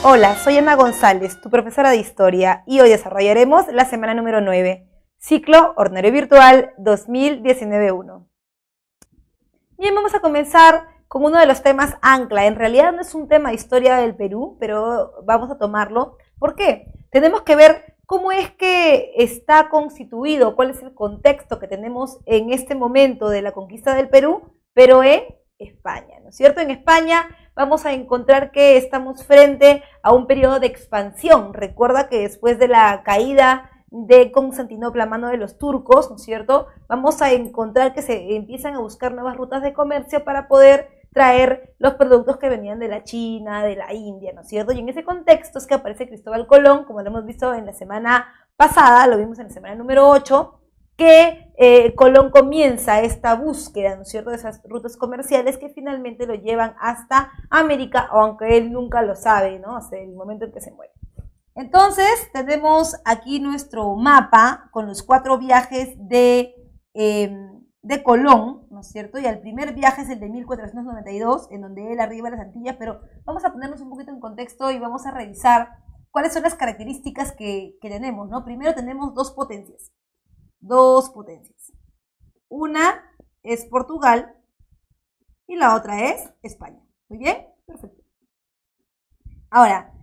Hola, soy Ana González, tu profesora de Historia, y hoy desarrollaremos la semana número 9, Ciclo Ordinario Virtual 2019-1. Bien, vamos a comenzar con uno de los temas ancla. En realidad no es un tema de historia del Perú, pero vamos a tomarlo. ¿Por qué? Tenemos que ver cómo es que está constituido, cuál es el contexto que tenemos en este momento de la conquista del Perú, pero en España, ¿no es cierto? En España vamos a encontrar que estamos frente a un periodo de expansión. Recuerda que después de la caída de Constantinopla a mano de los turcos, ¿no es cierto? Vamos a encontrar que se empiezan a buscar nuevas rutas de comercio para poder traer los productos que venían de la China, de la India, ¿no es cierto? Y en ese contexto es que aparece Cristóbal Colón, como lo hemos visto en la semana pasada, lo vimos en la semana número 8, que Colón comienza esta búsqueda, ¿no es cierto?, de esas rutas comerciales que finalmente lo llevan hasta América, aunque él nunca lo sabe, ¿no?, hasta el momento en que se muere. Entonces, tenemos aquí nuestro mapa con los 4 viajes de Colón, ¿no es cierto? Y el primer viaje es el de 1492, en donde él arriba a las Antillas, pero vamos a ponernos un poquito en contexto y vamos a revisar cuáles son las características que tenemos, ¿no? Primero tenemos dos potencias. Una es Portugal y la otra es España. ¿Muy bien? Perfecto. Ahora,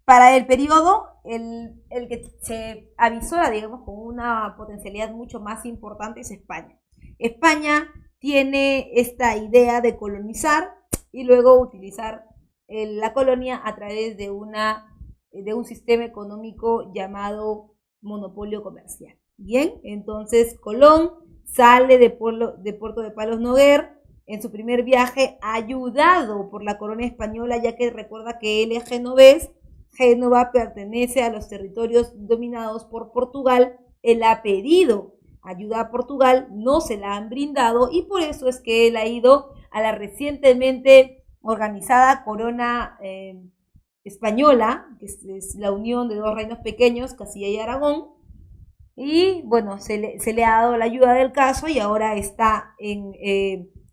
para el periodo, el que se avisora, digamos, con una potencialidad mucho más importante es España. España tiene esta idea de colonizar y luego utilizar la colonia a través de un sistema económico llamado monopolio comercial. Bien, entonces Colón sale de Puerto de Palos Noguer en su primer viaje, ayudado por la corona española, ya que recuerda que él es genovés. Génova pertenece a los territorios dominados por Portugal. Él ha pedido ayuda a Portugal, no se la han brindado, y por eso es que él ha ido a la recientemente organizada corona española, que es la unión de dos reinos pequeños, Castilla y Aragón, y bueno, se le ha dado la ayuda del caso y ahora está en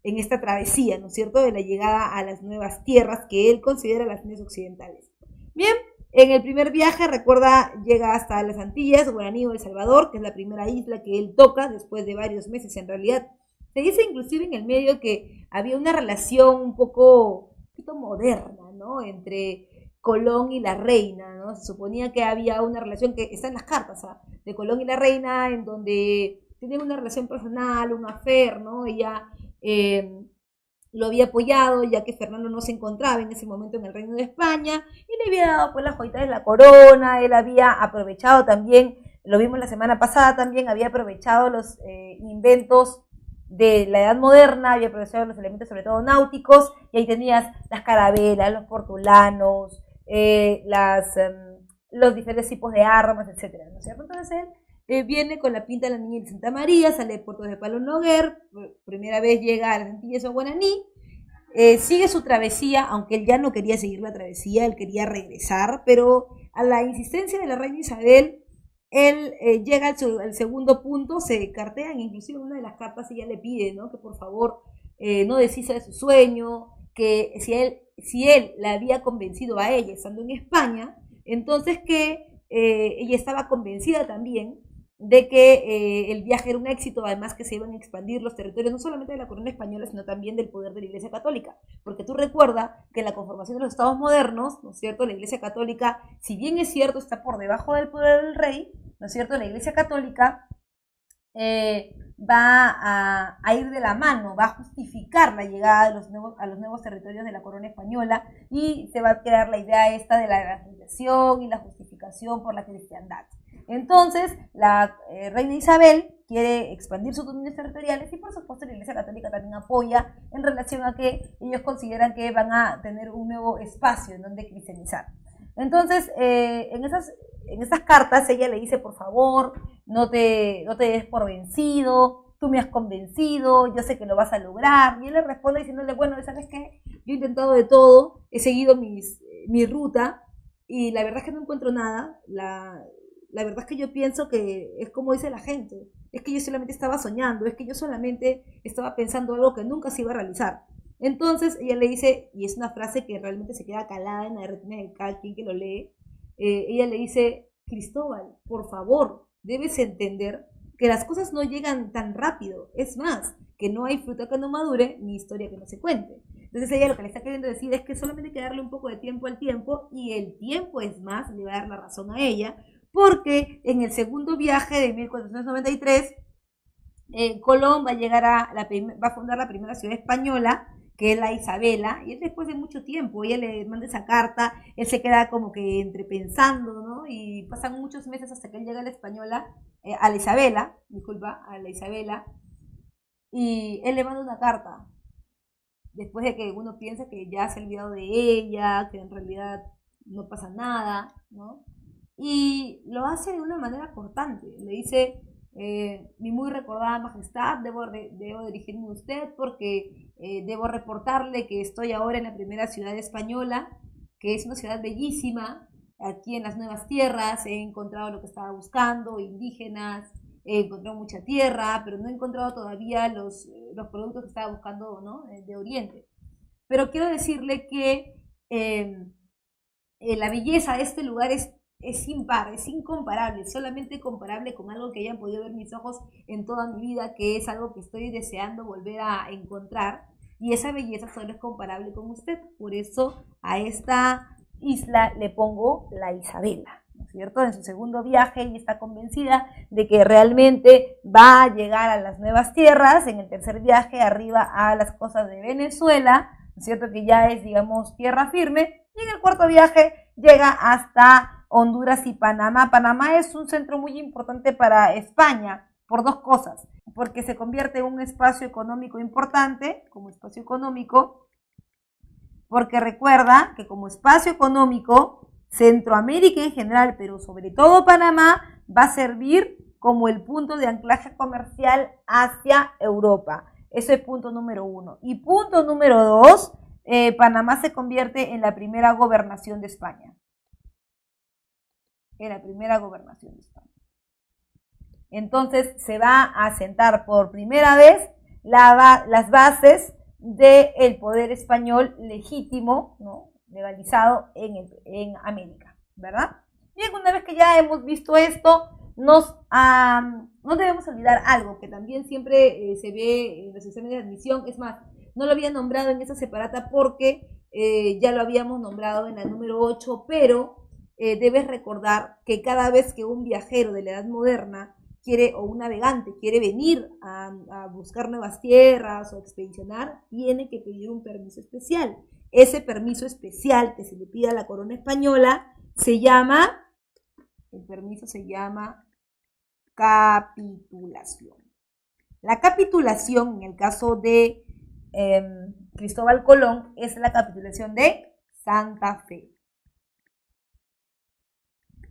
esta travesía, ¿no es cierto?, de la llegada a las nuevas tierras que él considera las Indias Occidentales. Bien, en el primer viaje, recuerda, llega hasta las Antillas, Guaraní o El Salvador, que es la primera isla que él toca después de varios meses. En realidad, se dice inclusive en el medio que había una relación un poquito moderna, ¿no?, entre Colón y la reina, ¿no? Se suponía que había una relación que está en las cartas, ¿ah?, de Colón y la reina, en donde tenían una relación personal, un affair, ¿no? Ella lo había apoyado, ya que Fernando no se encontraba en ese momento en el Reino de España, y le había dado pues las joyitas de la corona. Él había aprovechado también, lo vimos la semana pasada también, había aprovechado los inventos de la edad moderna, había aprovechado los elementos sobre todo náuticos, y ahí tenías las carabelas, los portulanos, los diferentes tipos de armas, etcétera, ¿no es cierto? Entonces él viene con la pinta de la Niña de Santa María, sale de Puerto de Palos Noguer, primera vez llega a las Antillas o Guaraní, sigue su travesía, aunque él ya no quería seguir la travesía, él quería regresar, pero a la insistencia de la reina Isabel, él llega al segundo punto, se cartean, inclusive en una de las cartas ella le pide, ¿no?, que por favor no desista de su sueño, que si él la había convencido a ella estando en España, entonces que ella estaba convencida también de que el viaje era un éxito, además que se iban a expandir los territorios no solamente de la corona española, sino también del poder de la Iglesia Católica, porque tú recuerda que en la conformación de los estados modernos, ¿no es cierto?, la Iglesia Católica, si bien es cierto, está por debajo del poder del rey, ¿no es cierto?, la Iglesia Católica va a ir de la mano, va a justificar la llegada de a los nuevos territorios de la corona española, y se va a crear la idea esta de la evangelización y la justificación por la cristiandad. Entonces, la reina Isabel quiere expandir sus dominios territoriales, y por supuesto la Iglesia Católica también apoya en relación a que ellos consideran que van a tener un nuevo espacio en donde cristianizar. Entonces, en esas cartas ella le dice, por favor, no te des por vencido, tú me has convencido, yo sé que lo vas a lograr. Y él le responde diciéndole, bueno, ¿sabes qué? Yo he intentado de todo, he seguido mi ruta, y la verdad es que no encuentro nada. La verdad es que yo pienso que es como dice la gente, es que yo solamente estaba soñando, es que yo solamente estaba pensando algo que nunca se iba a realizar. Entonces ella le dice, y es una frase que realmente se queda calada en la retina de cada quien que lo lee, ella le dice, Cristóbal, por favor, debes entender que las cosas no llegan tan rápido. Es más, que no hay fruta que no madure, ni historia que no se cuente. Entonces ella lo que le está queriendo decir es que solamente hay que darle un poco de tiempo al tiempo, y el tiempo es más, le va a dar la razón a ella, porque en el segundo viaje de 1493, Colón va a llegar va a fundar la primera ciudad española, que es la Isabela, y él después de mucho tiempo, ella le manda esa carta, él se queda como que entrepensando, ¿no? Y pasan muchos meses hasta que él llega a la Española, a la Isabela, disculpa, a la Isabela, y él le manda una carta, después de que uno piensa que ya se ha olvidado de ella, que en realidad no pasa nada, ¿no? Y lo hace de una manera cortante, le dice, mi muy recordada majestad, debo dirigirme a usted porque debo reportarle que estoy ahora en la primera ciudad española, que es una ciudad bellísima, aquí en las nuevas tierras, he encontrado lo que estaba buscando, indígenas, he encontrado mucha tierra, pero no he encontrado todavía los productos que estaba buscando, ¿no? De Oriente. Pero quiero decirle que la belleza de este lugar es impar, es incomparable, solamente comparable con algo que hayan podido ver mis ojos en toda mi vida, que es algo que estoy deseando volver a encontrar, y esa belleza solo es comparable con usted. Por eso a esta isla le pongo la Isabela, ¿no es cierto? En su segundo viaje ella está convencida de que realmente va a llegar a las nuevas tierras. En el tercer viaje arriba a las costas de Venezuela, ¿no es cierto? Que ya es, digamos, tierra firme. Y en el cuarto viaje llega hasta Honduras y Panamá. Panamá es un centro muy importante para España por dos cosas, porque se convierte en un espacio económico importante, como espacio económico, porque recuerda que como espacio económico, Centroamérica en general, pero sobre todo Panamá, va a servir como el punto de anclaje comercial hacia Europa. Ese es punto número uno. Y punto número dos, Panamá se convierte en la primera gobernación de España. En la primera gobernación de España. Entonces se va a sentar por primera vez las bases del poder español legítimo, ¿no? Legalizado en América, ¿verdad? Bien, una vez que ya hemos visto esto, no debemos olvidar algo que también siempre se ve en los exámenes de admisión. Es más, no lo había nombrado en esa separata porque ya lo habíamos nombrado en la número 8, pero debes recordar que cada vez que un viajero de la edad moderna quiere, o un navegante quiere venir a buscar nuevas tierras o expedicionar, tiene que pedir un permiso especial. Ese permiso especial que se le pide a la corona española el permiso se llama capitulación. La capitulación, en el caso de Cristóbal Colón, es la capitulación de Santa Fe.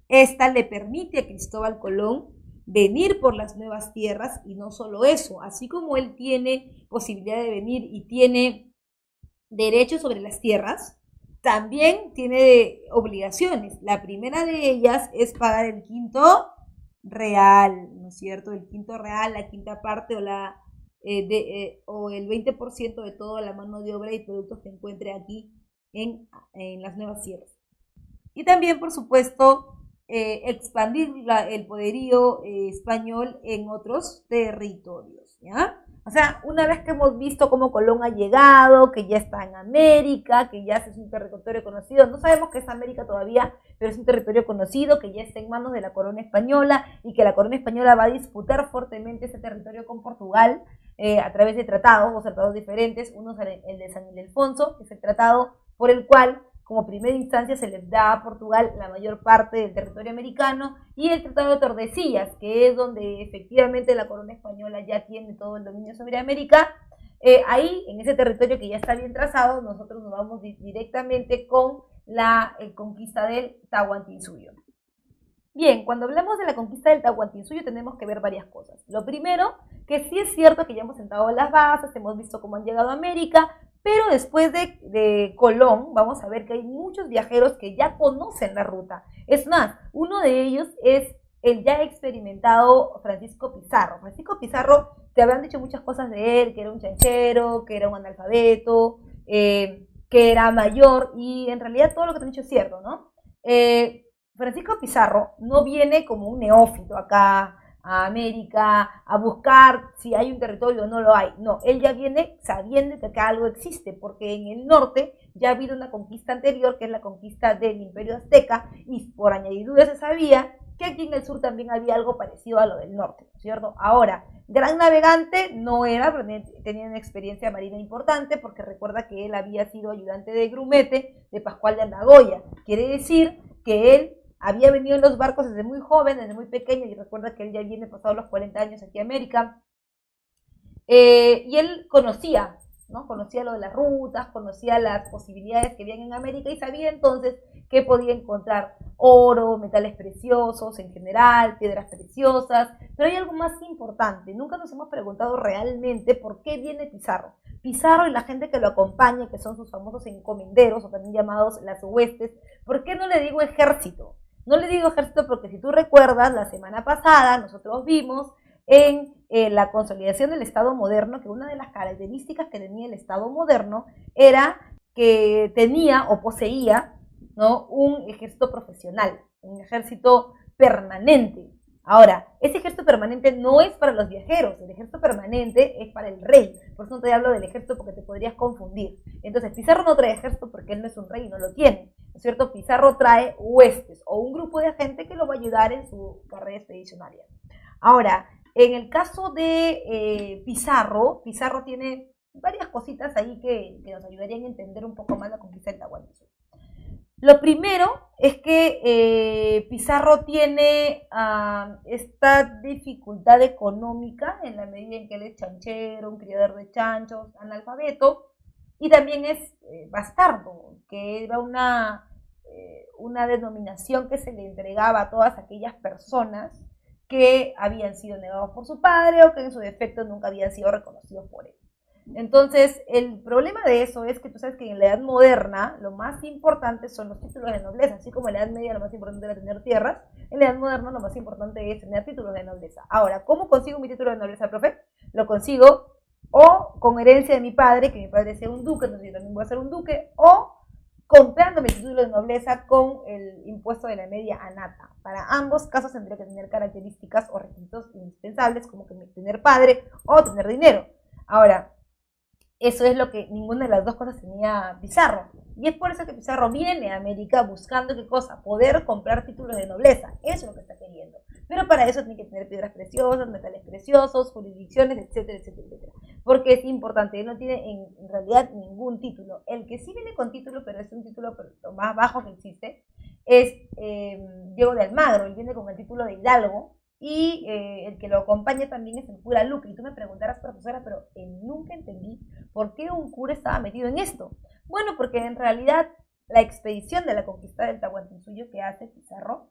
Esta le permite a Cristóbal Colón venir por las nuevas tierras, y no solo eso, así como él tiene posibilidad de venir y tiene derechos sobre las tierras, también tiene obligaciones. La primera de ellas es pagar el quinto real, ¿no es cierto? El quinto real, la quinta parte o el 20% de toda la mano de obra y productos que encuentre aquí en las nuevas tierras. Y también, por supuesto, expandir el poderío español en otros territorios, ¿ya? O sea, una vez que hemos visto cómo Colón ha llegado, que ya está en América, que ya es un territorio conocido, no sabemos qué es América todavía, pero es un territorio conocido, que ya está en manos de la corona española, y que la corona española va a disputar fuertemente ese territorio con Portugal a través de tratados, dos tratados diferentes. Uno es el de San Ildefonso, que es el tratado por el cual como primera instancia se les da a Portugal la mayor parte del territorio americano, y el Tratado de Tordesillas, que es donde efectivamente la corona española ya tiene todo el dominio sobre América. Ahí, en ese territorio que ya está bien trazado, nosotros nos vamos directamente con la conquista del Tahuantinsuyo. Bien, cuando hablamos de la conquista del Tahuantinsuyo tenemos que ver varias cosas. Lo primero, que sí es cierto que ya hemos sentado las bases, hemos visto cómo han llegado a América, pero después de Colón vamos a ver que hay muchos viajeros que ya conocen la ruta. Es más, uno de ellos es el ya experimentado Francisco Pizarro. Francisco Pizarro te habrán dicho muchas cosas de él, que era un chanchero, que era un analfabeto, que era mayor, y en realidad todo lo que te han dicho es cierto, ¿no? Francisco Pizarro no viene como un neófito acá a América a buscar si hay un territorio o no lo hay. No, él ya viene sabiendo que acá algo existe, porque en el norte ya ha habido una conquista anterior, que es la conquista del Imperio Azteca, y por añadidura se sabía que aquí en el sur también había algo parecido a lo del norte, ¿cierto? Ahora, gran navegante no era, pero tenía una experiencia marina importante, porque recuerda que él había sido ayudante de grumete de Pascual de Andagoya. Quiere decir que él había venido en los barcos desde muy joven, desde muy pequeño, y recuerda que él ya viene pasado los 40 años aquí a América, y él conocía, ¿no? Conocía lo de las rutas, conocía las posibilidades que habían en América y sabía entonces que podía encontrar oro, metales preciosos en general, piedras preciosas, pero hay algo más importante. Nunca nos hemos preguntado realmente por qué viene Pizarro. Pizarro y la gente que lo acompaña, que son sus famosos encomenderos, o también llamados las huestes. ¿Por qué no le digo ejército? No le digo ejército porque si tú recuerdas, la semana pasada nosotros vimos en la consolidación del Estado moderno, que una de las características que tenía el Estado moderno era que tenía o poseía, ¿no?, un ejército profesional, un ejército permanente. Ahora, ese ejército permanente no es para los viajeros, el ejército permanente es para el rey. Por eso no te hablo del ejército porque te podrías confundir. Entonces, Pizarro no trae ejército porque él no es un rey y no lo tiene, ¿no es cierto? Pizarro trae huestes o un grupo de gente que lo va a ayudar en su carrera expedicionaria. Ahora, en el caso de Pizarro, Pizarro tiene varias cositas ahí que nos ayudarían a entender un poco más la conquista del Tahuantinsuyo. Lo primero es que Pizarro tiene esta dificultad económica en la medida en que él es chanchero, un criador de chanchos, analfabeto, y también es bastardo, que era una denominación que se le entregaba a todas aquellas personas que habían sido negados por su padre o que en su defecto nunca habían sido reconocidos por él. Entonces, el problema de eso es que tú sabes que en la Edad Moderna lo más importante son los títulos de nobleza, así como en la Edad Media lo más importante era tener tierras, en la Edad Moderna lo más importante es tener títulos de nobleza. Ahora, ¿cómo consigo mi título de nobleza, profe? Lo consigo o con herencia de mi padre, que mi padre sea un duque, entonces yo también voy a ser un duque, o comprando mi título de nobleza con el impuesto de la media annata. Para ambos casos tendría que tener características o requisitos indispensables, como que tener padre o tener dinero. Ahora, eso es lo que ninguna de las dos cosas tenía Pizarro. Y es por eso que Pizarro viene a América buscando qué cosa, poder comprar títulos de nobleza. Eso es lo que está queriendo. Pero para eso tiene que tener piedras preciosas, metales preciosos, jurisdicciones, etcétera, etcétera, etcétera. Porque es importante, él no tiene en realidad ningún título. El que sí viene con título, pero es un título lo más bajo que existe, es Diego de Almagro. Él viene con el título de Hidalgo, y el que lo acompaña también es el cura Luque. Y tú me preguntarás, profesora, pero nunca entendí por qué un cura estaba metido en esto. Bueno, porque en realidad la expedición de la conquista del Tahuantinsuyo que hace Pizarro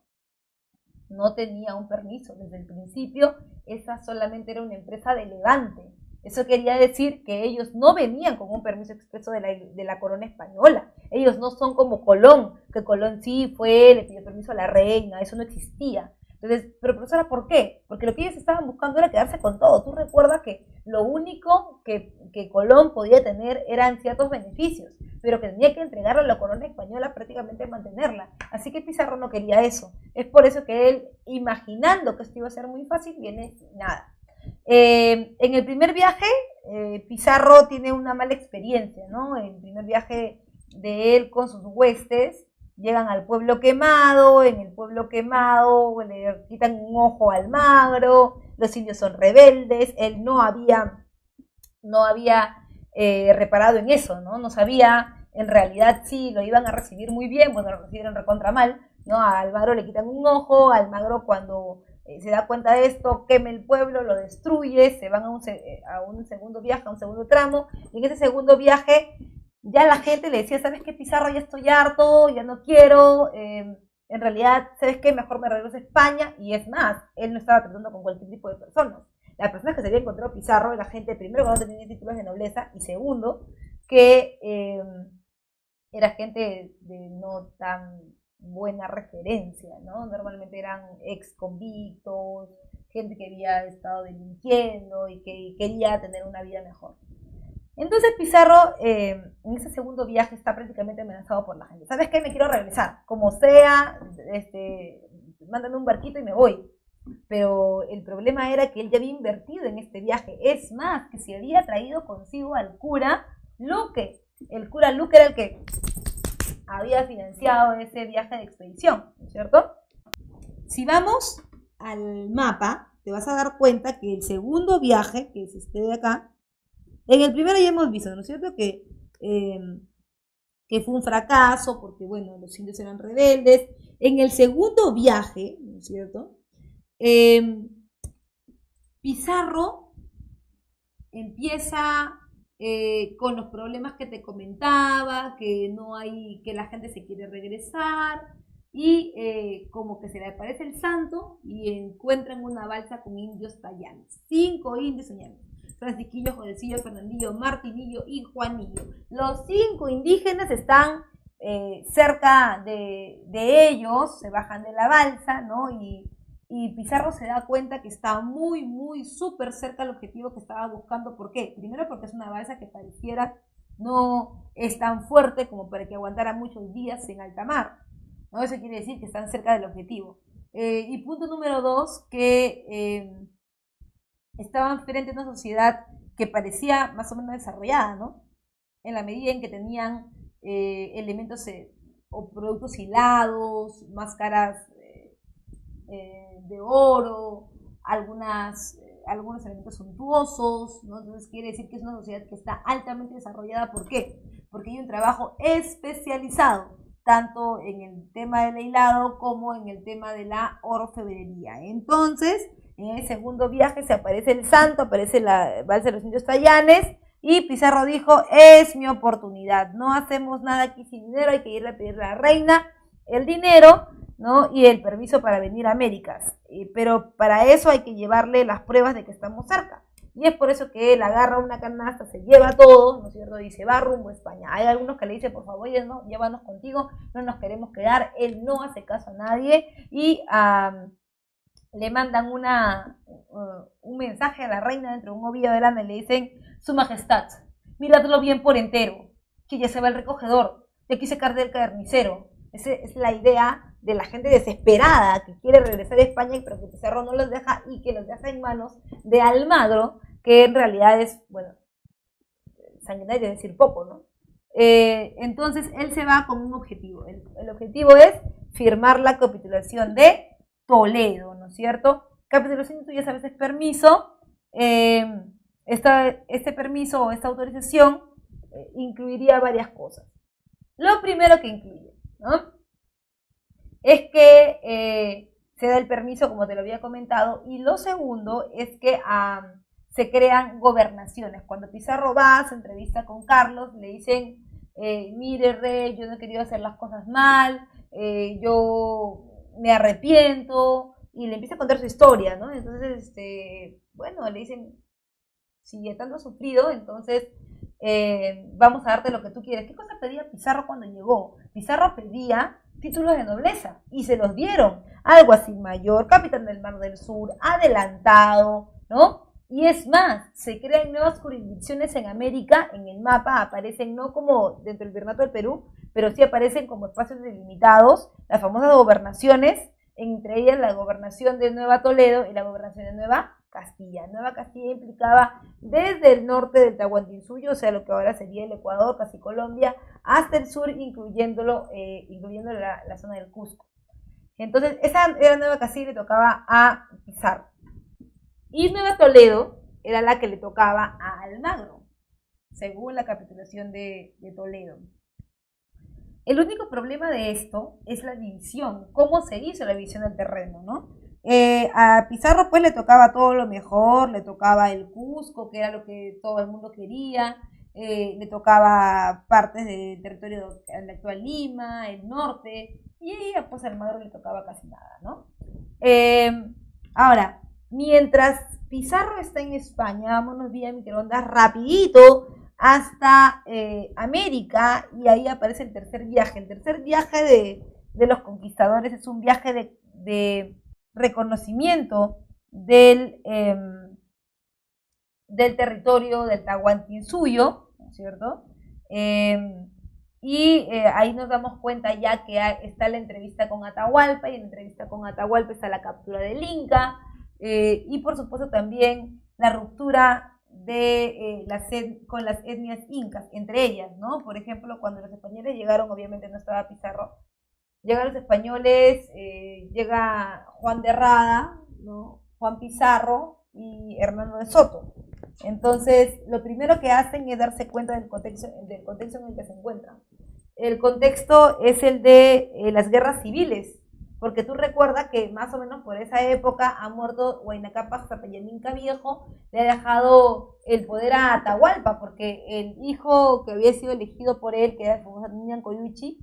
no tenía un permiso. Desde el principio, esa solamente era una empresa de levante. Eso quería decir que ellos no venían con un permiso expreso de la corona española. Ellos no son como Colón, que Colón sí fue, le pidió permiso a la reina, eso no existía. Entonces, pero profesora, ¿por qué? Porque lo que ellos estaban buscando era quedarse con todo. Tú recuerdas que lo único que Colón podía tener eran ciertos beneficios, pero que tenía que entregarle a la corona española prácticamente mantenerla. Así que Pizarro no quería eso. Es por eso que él, imaginando que esto iba a ser muy fácil, viene sin nada. En el primer viaje, Pizarro tiene una mala experiencia, ¿no? El primer viaje de él con sus huestes, llegan al pueblo quemado, en el pueblo quemado le quitan un ojo a Almagro, los indios son rebeldes, él no había reparado en eso, ¿no? No sabía en realidad si lo iban a recibir muy bien, bueno, lo recibieron recontra mal, ¿no? A Almagro le quitan un ojo, a Almagro cuando se da cuenta de esto, quema el pueblo, lo destruye, se van a un segundo viaje, a un segundo tramo, y en ese segundo viaje ya la gente le decía, ¿sabes qué, Pizarro? Ya estoy harto, ya no quiero, en realidad, ¿sabes qué? Mejor me regreso a España, y es más, él no estaba tratando con cualquier tipo de personas. Las personas que se había encontrado Pizarro era gente, primero, que no tenía títulos de nobleza, y segundo, que era gente de no tan buena referencia, ¿no? Normalmente eran ex convictos, gente que había estado delinquiendo y que quería tener una vida mejor. Entonces Pizarro en ese segundo viaje está prácticamente amenazado por la gente. ¿Sabes qué? Me quiero regresar. Como sea, mándame un barquito y me voy. Pero el problema era que él ya había invertido en este viaje. Es más, que se había traído consigo al cura Luque. El cura Luque era el que había financiado ese viaje de expedición, ¿no es cierto? Si vamos al mapa, te vas a dar cuenta que el segundo viaje, que es este de acá, en el primero ya hemos visto, ¿no es cierto? Que fue un fracaso porque, bueno, los indios eran rebeldes. En el segundo viaje, ¿no es cierto? Pizarro empieza con los problemas que te comentaba, que la gente se quiere regresar y como que se le aparece el santo y encuentran una balsa con indios tallanes, 5 indios tallanes. Francisquillo, Jodecillo, Fernandillo, Martinillo y Juanillo. Los 5 indígenas están cerca de ellos, se bajan de la balsa, ¿no? Y Pizarro se da cuenta que está muy, muy súper cerca del objetivo que estaba buscando. ¿Por qué? Primero porque es una balsa que pareciera no es tan fuerte como para que aguantara muchos días en alta mar, ¿no? Eso quiere decir que están cerca del objetivo. Y punto número 2, que estaban frente a una sociedad que parecía más o menos desarrollada, ¿no? En la medida en que tenían elementos o productos hilados, máscaras de oro, algunos elementos suntuosos, ¿no? Entonces quiere decir que es una sociedad que está altamente desarrollada. ¿Por qué? Porque hay un trabajo especializado, tanto en el tema del hilado como en el tema de la orfebrería. Entonces, en el segundo viaje se aparece el santo, aparece la balsa de los indios tallanes, y Pizarro dijo, es mi oportunidad, no hacemos nada aquí sin dinero, hay que ir a pedirle a la reina el dinero, ¿no? Y el permiso para venir a Américas, pero para eso hay que llevarle las pruebas de que estamos cerca, y es por eso que él agarra una canasta, se lleva todo, ¿no es cierto? Y se va rumbo a España. Hay algunos que le dicen, por favor, no, llévanos contigo, no nos queremos quedar. Él no hace caso a nadie y le mandan un mensaje a la reina dentro de un ovillo de lana y le dicen, su majestad, miradlo bien por entero, que ya se va el recogedor, y aquí se carga el carnicero. Esa es la idea de la gente desesperada que quiere regresar a España, pero que Pizarro no los deja y que los deja en manos de Almagro, que en realidad es, bueno, sanguinario, es decir, poco, ¿no? Entonces él se va con un objetivo. El objetivo es firmar la capitulación de Toledo, ¿no es cierto? Capitulación, tú ya sabes, es permiso. Este permiso o esta autorización incluiría varias cosas. Lo primero que incluye, ¿no? Es que se da el permiso, como te lo había comentado, y lo segundo es que se crean gobernaciones. Cuando Pizarro va, se entrevista con Carlos, le dicen, mire rey, yo no he querido hacer las cosas mal, yo me arrepiento, y le empieza a contar su historia, ¿no? Entonces, bueno, le dicen, si ya tanto has sufrido, entonces vamos a darte lo que tú quieres. ¿Qué cosa pedía Pizarro cuando llegó? Pizarro pedía títulos de nobleza y se los dieron. Alguacil mayor, capitán del Mar del Sur, adelantado, ¿no? Y es más, se crean nuevas jurisdicciones en América. En el mapa aparecen no como dentro del Virreinato del Perú, pero sí aparecen como espacios delimitados las famosas gobernaciones, entre ellas la gobernación de Nueva Toledo y la gobernación de Nueva Castilla. Nueva Castilla implicaba desde el norte del Tahuantinsuyo, o sea, lo que ahora sería el Ecuador, casi Colombia, hasta el sur, incluyendo la zona del Cusco. Entonces, esa era Nueva Castilla y le tocaba a Pizarro. Y Nueva Toledo era la que le tocaba a Almagro, según la capitulación de Toledo. El único problema de esto es la división, cómo se hizo la división del terreno, ¿no? A Pizarro pues le tocaba todo lo mejor, le tocaba el Cusco, que era lo que todo el mundo quería, le tocaba partes del territorio de la actual Lima, el norte, y pues a Almagro le tocaba casi nada, ¿no? Ahora, mientras Pizarro está en España, vámonos vía microondas rapidito hasta América, y ahí aparece el tercer viaje. El tercer viaje de los conquistadores es un viaje de reconocimiento del territorio del Tahuantinsuyo, ¿no es cierto? Ahí nos damos cuenta ya que está la entrevista con Atahualpa, y en la entrevista con Atahualpa está la captura del Inca, y por supuesto también la ruptura con las etnias incas, entre ellas, ¿no? Por ejemplo, cuando los españoles llegaron, obviamente no estaba Pizarro, llegan los españoles, llega Juan de Rada, ¿no? Juan Pizarro y Hernando de Soto. Entonces, lo primero que hacen es darse cuenta del contexto en el que se encuentran. El contexto es el de las guerras civiles, porque tú recuerdas que más o menos por esa época ha muerto Huayna Cápac Inca Viejo, le ha dejado el poder a Atahualpa, porque el hijo que había sido elegido por él, que era el famoso Niñan Coyuchi,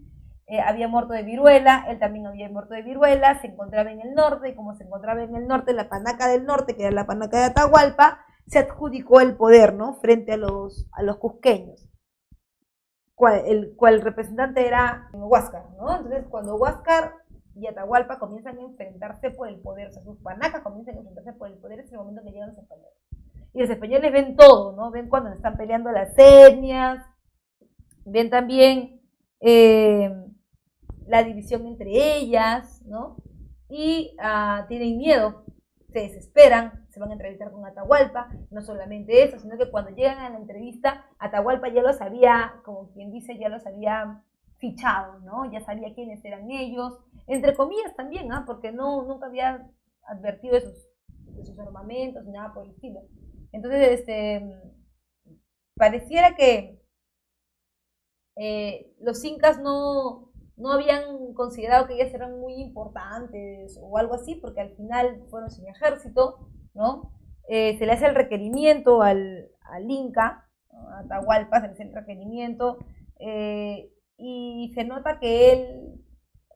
había muerto de viruela, él también había muerto de viruela, se encontraba en el norte, y como se encontraba en el norte, la panaca del norte, que era la panaca de Atahualpa, se adjudicó el poder, ¿no? Frente a los cusqueños, el cual representante era Huáscar, ¿no? Entonces, cuando Huáscar y Atahualpa comienzan a enfrentarse por el poder, o sea, sus panacas comienzan a enfrentarse por el poder, es el momento que llegan los españoles. Y los españoles ven todo, ¿no? Ven cuando están peleando las etnias, ven también la división entre ellas, ¿no? Y tienen miedo, se desesperan, se van a entrevistar con Atahualpa, no solamente eso, sino que cuando llegan a la entrevista, Atahualpa ya los había, como quien dice, ya los había fichado, ¿no? Ya sabía quiénes eran ellos, entre comillas también, ¿ah? Porque nunca había advertido de sus armamentos ni nada por el estilo. Entonces, pareciera que los incas no habían considerado que ellas eran muy importantes o algo así, porque al final fueron sin ejército, ¿no? Se le hace el requerimiento al Inca, ¿no? A Atahualpa se le hace el requerimiento, y se nota que él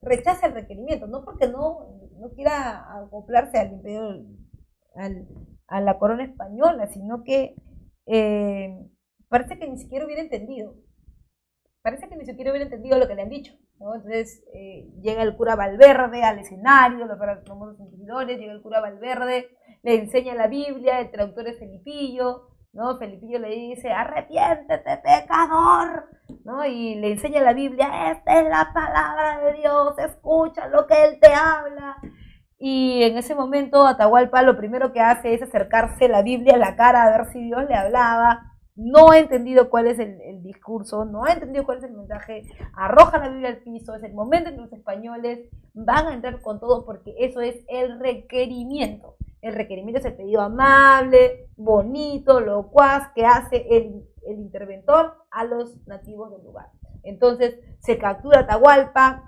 rechaza el requerimiento, no porque no quiera acoplarse al imperio, a la corona española, sino que parece que ni siquiera hubiera entendido. Lo que le han dicho, ¿no? Entonces llega el cura Valverde al escenario, los famosos inquisidores, llega el cura Valverde, le enseña la Biblia, el traductor es Felipillo, ¿no? Felipillo le dice, arrepiéntete, pecador, ¿no? Y le enseña la Biblia, esta es la palabra de Dios, escucha lo que Él te habla. Y en ese momento Atahualpa lo primero que hace es acercarse la Biblia a la cara a ver si Dios le hablaba. No ha entendido cuál es el discurso, no ha entendido cuál es el mensaje, arroja la Biblia al piso, es el momento en que los españoles van a entrar con todo, porque eso es el requerimiento. El requerimiento es el pedido amable, bonito, locuaz que hace el interventor a los nativos del lugar. Entonces se captura Atahualpa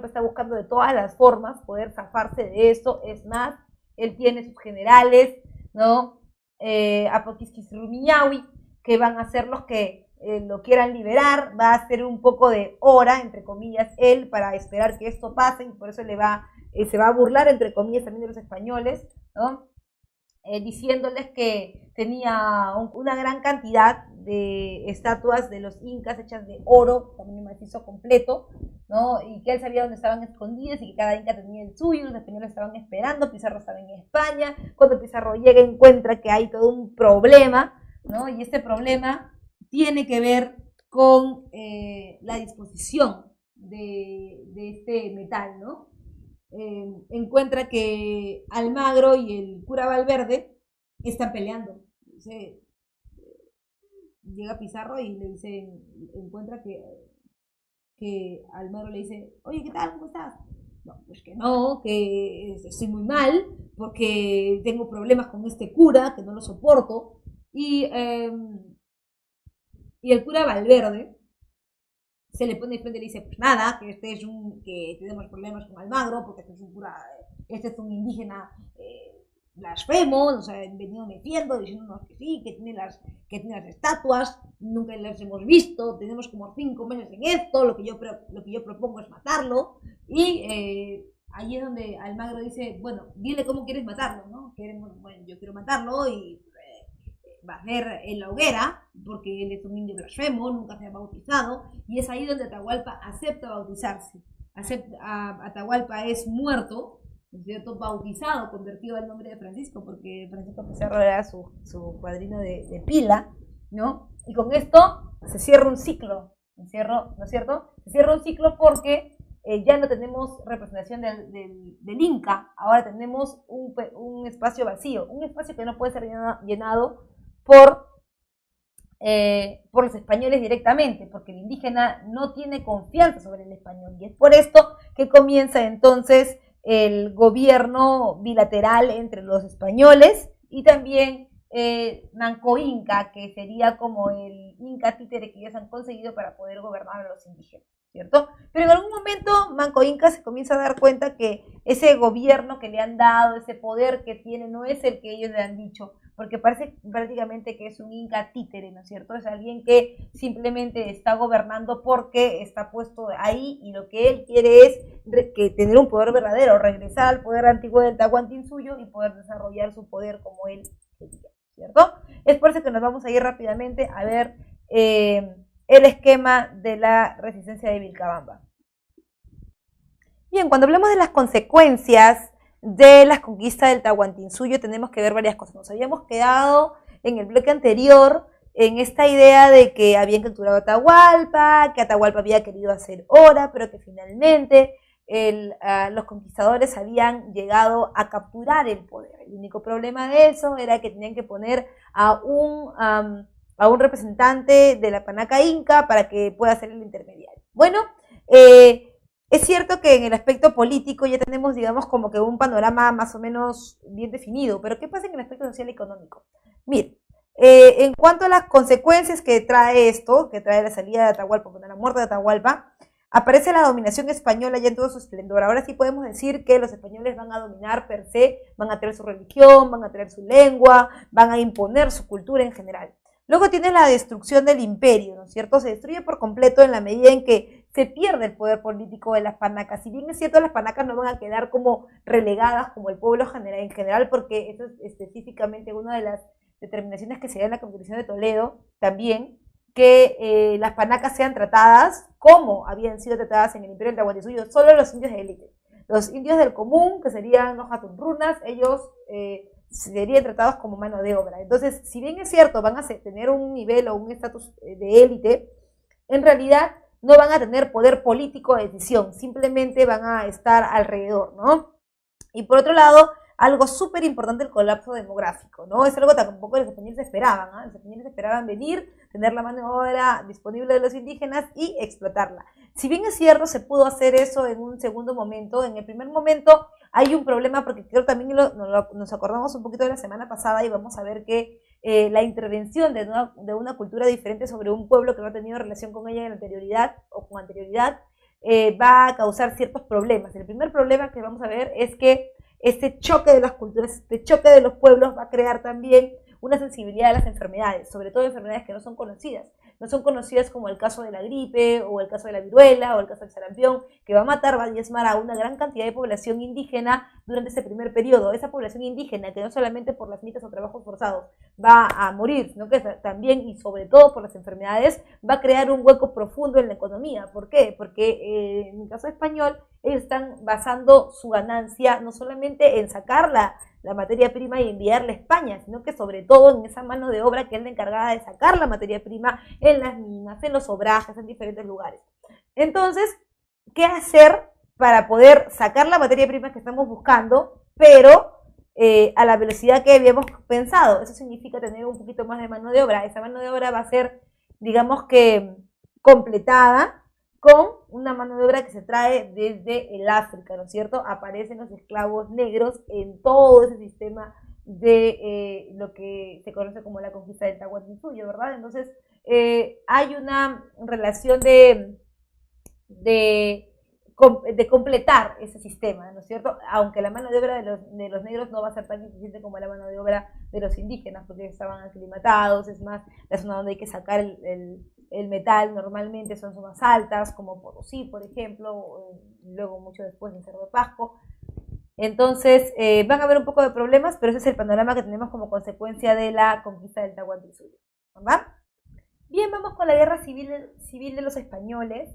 está buscando de todas las formas poder zafarse de eso, es más, él tiene sus generales, ¿no? Apoquisquisrumiñahui, que van a ser los que lo quieran liberar, va a hacer un poco de hora, entre comillas, él, para esperar que esto pase, y por eso se va a burlar, entre comillas, también de los españoles, ¿no? Diciéndoles que tenía una gran cantidad de estatuas de los incas hechas de oro, también un macizo completo, ¿no? Y que él sabía dónde estaban escondidas y que cada inca tenía el suyo, los españoles estaban esperando, Pizarro estaba en España, cuando Pizarro llega encuentra que hay todo un problema, ¿no? Y este problema tiene que ver con la disposición de este metal, ¿no? Encuentra que Almagro y el cura Valverde están peleando. Entonces, llega Pizarro y le dice, encuentra que Almagro le dice, oye, ¿qué tal? ¿Cómo estás? No, pues que no, que estoy muy mal, porque tengo problemas con este cura, que no lo soporto. Y el cura Valverde se le pone de frente y le dice, pues nada, que que tenemos problemas con Almagro, porque este es un indígena blasfemo, nos ha venido metiendo, diciéndonos que sí, que tiene las estatuas, nunca las hemos visto, tenemos como 5 meses en esto, lo que yo propongo es matarlo, y ahí es donde Almagro dice, bueno, dile cómo quieres matarlo, ¿no? Bueno, yo quiero matarlo y va a ser en la hoguera, porque él es un indio blasfemo, nunca se ha bautizado, y es ahí donde Atahualpa acepta bautizarse. Atahualpa es muerto, ¿no es cierto?, bautizado, convertido al nombre de Francisco, porque Francisco Pizarro era su padrino de pila, ¿no? Y con esto se cierra un ciclo, ¿no es cierto? Se cierra un ciclo porque ya no tenemos representación del Inca, ahora tenemos un espacio vacío, un espacio que no puede ser llenado por los españoles directamente, porque el indígena no tiene confianza sobre el español, y es por esto que comienza entonces el gobierno bilateral entre los españoles y también Manco Inca, que sería como el Inca títere que ellos han conseguido para poder gobernar a los indígenas, ¿cierto? Pero en algún momento Manco Inca se comienza a dar cuenta que ese gobierno que le han dado, ese poder que tiene, no es el que ellos le han dicho, porque parece prácticamente que es un Inca títere, ¿no es cierto? Es alguien que simplemente está gobernando porque está puesto ahí y lo que él quiere es tener un poder verdadero, regresar al poder antiguo del Tahuantinsuyo y poder desarrollar su poder como él quería, ¿cierto? Es por eso que nos vamos a ir rápidamente a ver el esquema de la resistencia de Vilcabamba. Bien, cuando hablamos de las consecuencias de las conquistas del Tahuantinsuyo tenemos que ver varias cosas. Nos habíamos quedado en el bloque anterior en esta idea de que habían capturado Atahualpa, que Atahualpa había querido hacer hora, pero que finalmente los conquistadores habían llegado a capturar el poder. El único problema de eso era que tenían que poner a un representante de la panaca inca para que pueda ser el intermediario. Bueno, es cierto que en el aspecto político ya tenemos, digamos, como que un panorama más o menos bien definido, pero ¿qué pasa en el aspecto social y económico? Miren, en cuanto a las consecuencias que trae esto, que trae la salida de Atahualpa, con la muerte de Atahualpa, aparece la dominación española ya en todo su esplendor. Ahora sí podemos decir que los españoles van a dominar per se, van a tener su religión, van a tener su lengua, van a imponer su cultura en general. Luego tiene la destrucción del imperio, ¿no es cierto? Se destruye por completo en la medida en que se pierde el poder político de las panacas. Si bien es cierto, las panacas no van a quedar como relegadas como el pueblo en general, porque eso es específicamente una de las determinaciones que se da en la Constitución de Toledo, también, que las panacas sean tratadas como habían sido tratadas en el imperio del Tahuantinsuyo, solo los indios de élite. Los indios del común, que serían los jatunrunas, ellos serían tratados como mano de obra. Entonces, si bien es cierto, van a tener un nivel o un estatus de élite, en realidad no van a tener poder político de decisión, simplemente van a estar alrededor, ¿no? Y por otro lado, algo súper importante, el colapso demográfico, ¿no? Es algo que tampoco los españoles esperaban, ¿no? Los españoles esperaban venir, tener la mano de obra disponible de los indígenas y explotarla. Si bien es cierto, se pudo hacer eso en un segundo momento, en el primer momento hay un problema, porque creo también nos acordamos un poquito de la semana pasada y vamos a ver que la intervención de una cultura diferente sobre un pueblo que no ha tenido relación con ella en anterioridad o con anterioridad va a causar ciertos problemas. El primer problema que vamos a ver es que este choque de las culturas, este choque de los pueblos va a crear también una sensibilidad a las enfermedades, sobre todo enfermedades que no son conocidas como el caso de la gripe, o el caso de la viruela, o el caso del sarampión, que va a matar, va a diezmar a una gran cantidad de población indígena durante ese primer periodo. Esa población indígena, que no solamente por las mitas o trabajos forzados va a morir, sino que también y sobre todo por las enfermedades, va a crear un hueco profundo en la economía. ¿Por qué? Porque en el caso español, ellos están basando su ganancia no solamente en sacar la materia prima y enviarla a España, sino que sobre todo en esa mano de obra que es la encargada de sacar la materia prima en las minas, en los obrajes, en diferentes lugares. Entonces, ¿qué hacer para poder sacar la materia prima que estamos buscando, pero a la velocidad que habíamos pensado? Eso significa tener un poquito más de mano de obra. Esa mano de obra va a ser, digamos que, completada con una mano de obra que se trae desde el África, ¿no es cierto? Aparecen los esclavos negros en todo ese sistema de lo que se conoce como la conquista del Tahuantinsuyo, ¿verdad? Entonces, hay una relación de completar ese sistema, ¿no es cierto? Aunque la mano de obra de los negros no va a ser tan eficiente como la mano de obra de los indígenas, porque estaban aclimatados, es más, la zona donde hay que sacar el metal normalmente son zonas altas, como Potosí, por ejemplo, luego mucho después en Cerro de Pasco. Entonces, van a haber un poco de problemas, pero ese es el panorama que tenemos como consecuencia de la conquista del Tahuantinsuyo, ¿verdad? Bien, vamos con la guerra civil de los españoles.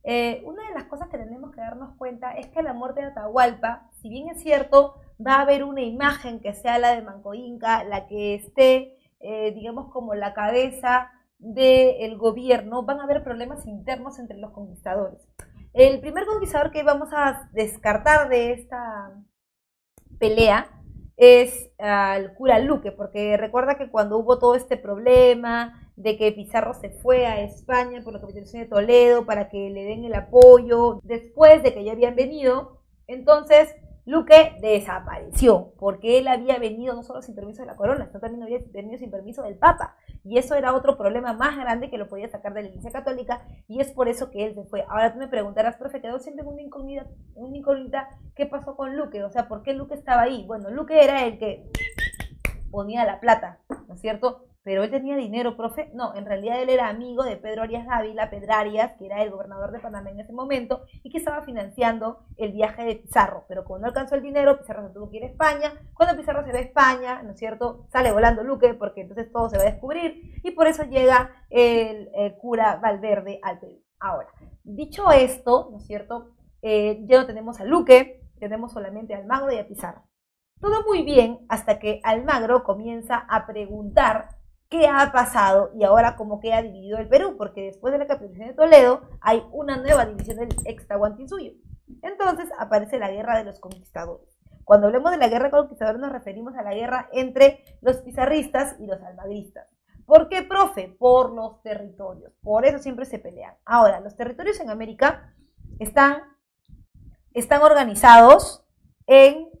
Una de las cosas que tenemos que darnos cuenta es que a la muerte de Atahualpa, si bien es cierto, va a haber una imagen que sea la de Manco Inca, la que esté, digamos, como la cabeza del gobierno, van a haber problemas internos entre los conquistadores. El primer conquistador que vamos a descartar de esta pelea es al cura Luque, porque recuerda que cuando hubo todo este problema de que Pizarro se fue a España por la capitulación de Toledo para que le den el apoyo, después de que ya habían venido, entonces Luque desapareció, porque él había venido no solo sin permiso de la corona, sino también había venido sin permiso del Papa, y eso era otro problema más grande que lo podía sacar de la Iglesia Católica, y es por eso que él se fue. Ahora tú me preguntarás, profe, quedó siempre una incógnita, ¿qué pasó con Luque? O sea, ¿por qué Luque estaba ahí? Bueno, Luque era el que ponía la plata, ¿no es cierto? Pero él tenía dinero, profe. No, en realidad él era amigo de Pedro Arias Dávila, Pedrarias, que era el gobernador de Panamá en ese momento, y que estaba financiando el viaje de Pizarro. Pero cuando no alcanzó el dinero, Pizarro se tuvo que ir a España. Cuando Pizarro se va a España, ¿no es cierto?, sale volando Luque, porque entonces todo se va a descubrir, y por eso llega el cura Valverde al Perú. Ahora, dicho esto, ¿no es cierto?, ya no tenemos a Luque, tenemos solamente a Almagro y a Pizarro. Todo muy bien hasta que Almagro comienza a preguntar qué ha pasado y ahora cómo queda dividido el Perú, porque después de la capitulación de Toledo hay una nueva división del Extahuantinsuyo. Entonces aparece la guerra de los conquistadores. Cuando hablamos de la guerra de conquistadores nos referimos a la guerra entre los pizarristas y los almagristas. ¿Por qué, profe? Por los territorios. Por eso siempre se pelean. Ahora, los territorios en América están organizados en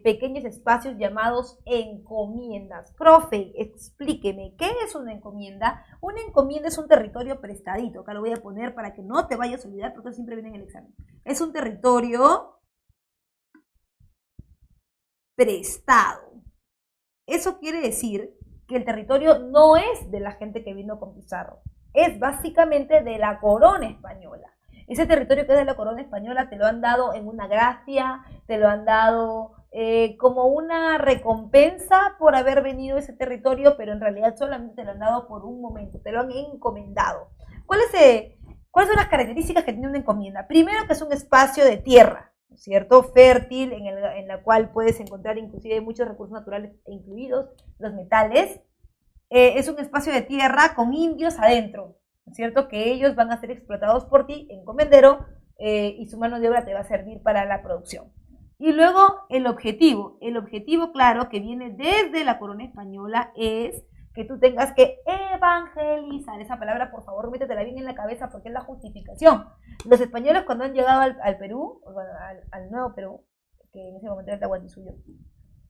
pequeños espacios llamados encomiendas. Profe, explíqueme, ¿qué es una encomienda? Una encomienda es un territorio prestadito. Acá lo voy a poner para que no te vayas a olvidar porque siempre viene en el examen. Es un territorio prestado. Eso quiere decir que el territorio no es de la gente que vino con Pizarro. Es básicamente de la corona española. Ese territorio que es de la corona española te lo han dado en una gracia, te lo han dado como una recompensa por haber venido a ese territorio, pero en realidad solamente te lo han dado por un momento, te lo han encomendado. ¿Cuáles son las características que tiene una encomienda? Primero, que es un espacio de tierra, ¿no es cierto?, fértil, en la cual puedes encontrar inclusive muchos recursos naturales, incluidos los metales. Es un espacio de tierra con indios adentro, ¿no es cierto?, que ellos van a ser explotados por ti, encomendero, y su mano de obra te va a servir para la producción. Y luego el objetivo, claro, que viene desde la corona española, es que tú tengas que evangelizar. Esa palabra, por favor, métetela bien en la cabeza porque es la justificación. Los españoles, cuando han llegado al Perú, bueno, al nuevo Perú, que en ese momento era el Tahuantinsuyo,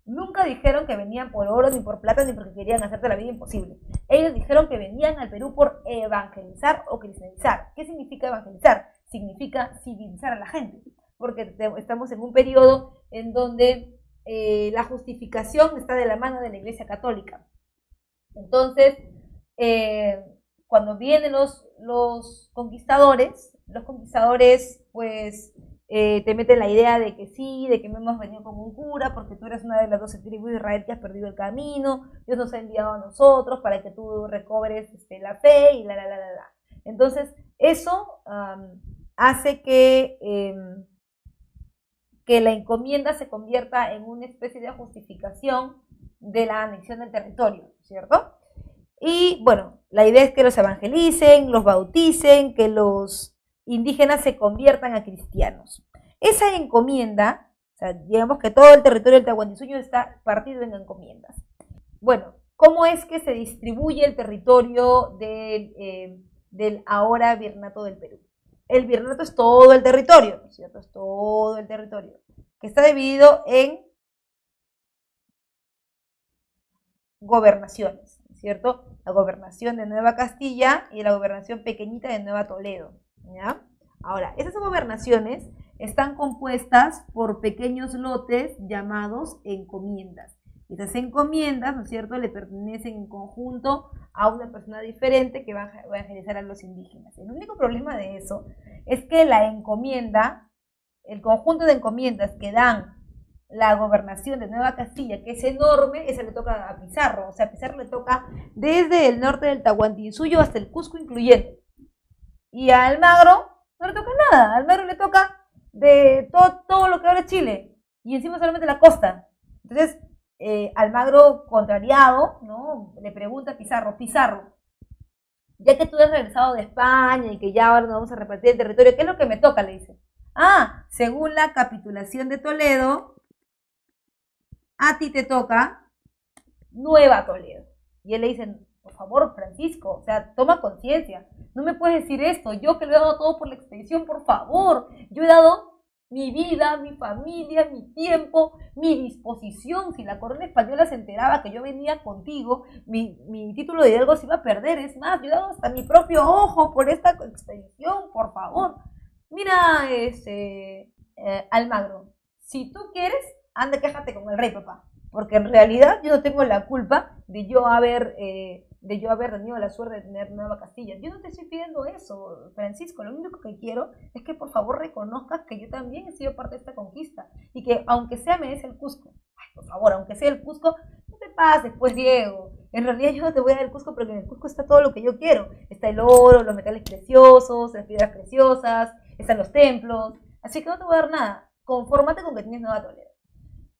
nunca dijeron que venían por oro, ni por plata, ni porque querían hacerte la vida imposible. Ellos dijeron que venían al Perú por evangelizar o cristianizar. ¿Qué significa evangelizar? Significa civilizar a la gente, porque estamos en un periodo en donde la justificación está de la mano de la Iglesia Católica. Entonces, cuando vienen los conquistadores pues te meten la idea de que sí, de que no hemos venido como un cura, porque tú eres una de las 12 tribus de Israel que has perdido el camino, Dios nos ha enviado a nosotros para que tú recobres la fe y la. Entonces, eso hace que la encomienda se convierta en una especie de justificación de la anexión del territorio, ¿cierto? Y bueno, la idea es que los evangelicen, los bauticen, que los indígenas se conviertan a cristianos. Esa encomienda, o sea, digamos que todo el territorio del Tahuantinsuyo está partido en encomiendas. Bueno, ¿cómo es que se distribuye el territorio del ahora Virreinato del Perú? El virreinato es todo el territorio, ¿no es cierto? Es todo el territorio, que está dividido en gobernaciones, ¿no es cierto? La gobernación de Nueva Castilla y la gobernación pequeñita de Nueva Toledo, ¿ya? Ahora, esas gobernaciones están compuestas por pequeños lotes llamados encomiendas. Esas encomiendas, ¿no es cierto?, le pertenecen en conjunto a una persona diferente que va a evangelizar a los indígenas. El único problema de eso es que la encomienda, el conjunto de encomiendas que dan la gobernación de Nueva Castilla, que es enorme, esa le toca a Pizarro. O sea, a Pizarro le toca desde el norte del Tahuantinsuyo hasta el Cusco incluyendo. Y a Almagro, no le toca nada. A Almagro le toca de todo lo que ahora es Chile, y encima solamente la costa. Entonces, Almagro, contrariado, ¿no? Le pregunta a Pizarro, ya que tú has regresado de España y que ya ahora nos vamos a repartir el territorio, ¿qué es lo que me toca? Le dice. Según la capitulación de Toledo, a ti te toca Nueva Toledo. Y él le dice, por favor, Francisco, o sea, toma conciencia, no me puedes decir esto, yo que lo he dado todo por la expedición, por favor, yo he dado mi vida, mi familia, mi tiempo, mi disposición. Si la corona española se enteraba que yo venía contigo, mi título de hidalgo se iba a perder. Es más, yo he dado hasta mi propio ojo por esta expedición, por favor. Mira, Almagro, si tú quieres, anda, quéjate con el rey, papá. Porque en realidad yo no tengo la culpa de yo haber tenido la suerte de tener Nueva Castilla. Yo no te estoy pidiendo eso, Francisco. Lo único que quiero es que por favor reconozcas que yo también he sido parte de esta conquista. Y que aunque sea me des el Cusco. Ay, por favor, aunque sea el Cusco, no te pases, pues, Diego. En realidad yo no te voy a dar el Cusco porque en el Cusco está todo lo que yo quiero. Está el oro, los metales preciosos, las piedras preciosas, están los templos. Así que no te voy a dar nada. Confórmate con que tienes Nueva Toledo.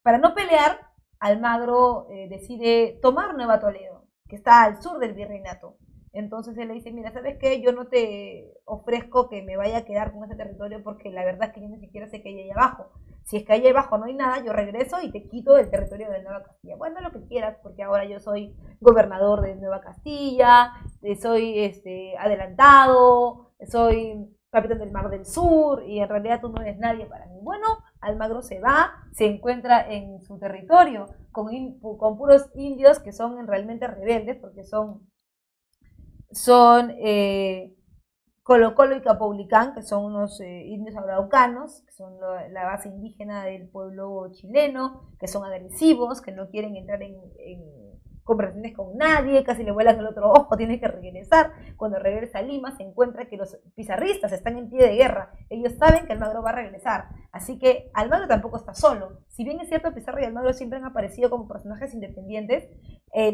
Para no pelear, Almagro decide tomar Nueva Toledo, que está al sur del virreinato. Entonces él le dice, mira, ¿sabes qué? Yo no te ofrezco que me vaya a quedar con ese territorio porque la verdad es que yo ni siquiera sé qué hay ahí abajo. Si es que ahí abajo no hay nada, yo regreso y te quito el territorio de Nueva Castilla. Bueno, lo que quieras, porque ahora yo soy gobernador de Nueva Castilla, soy adelantado, soy capitán del Mar del Sur, y en realidad tú no eres nadie para mí. Bueno, Almagro se va, se encuentra en su territorio con puros indios que son realmente rebeldes, porque son Colo Colo y Capaulicán, que son unos indios araucanos, que son la base indígena del pueblo chileno, que son agresivos, que no quieren entrar en conversaciones con nadie, casi le vuelan el otro ojo, tiene que regresar. Cuando regresa a Lima se encuentra que los pizarristas están en pie de guerra. Ellos saben que Almagro va a regresar, así que Almagro tampoco está solo. Si bien es cierto, Pizarro y Almagro siempre han aparecido como personajes independientes,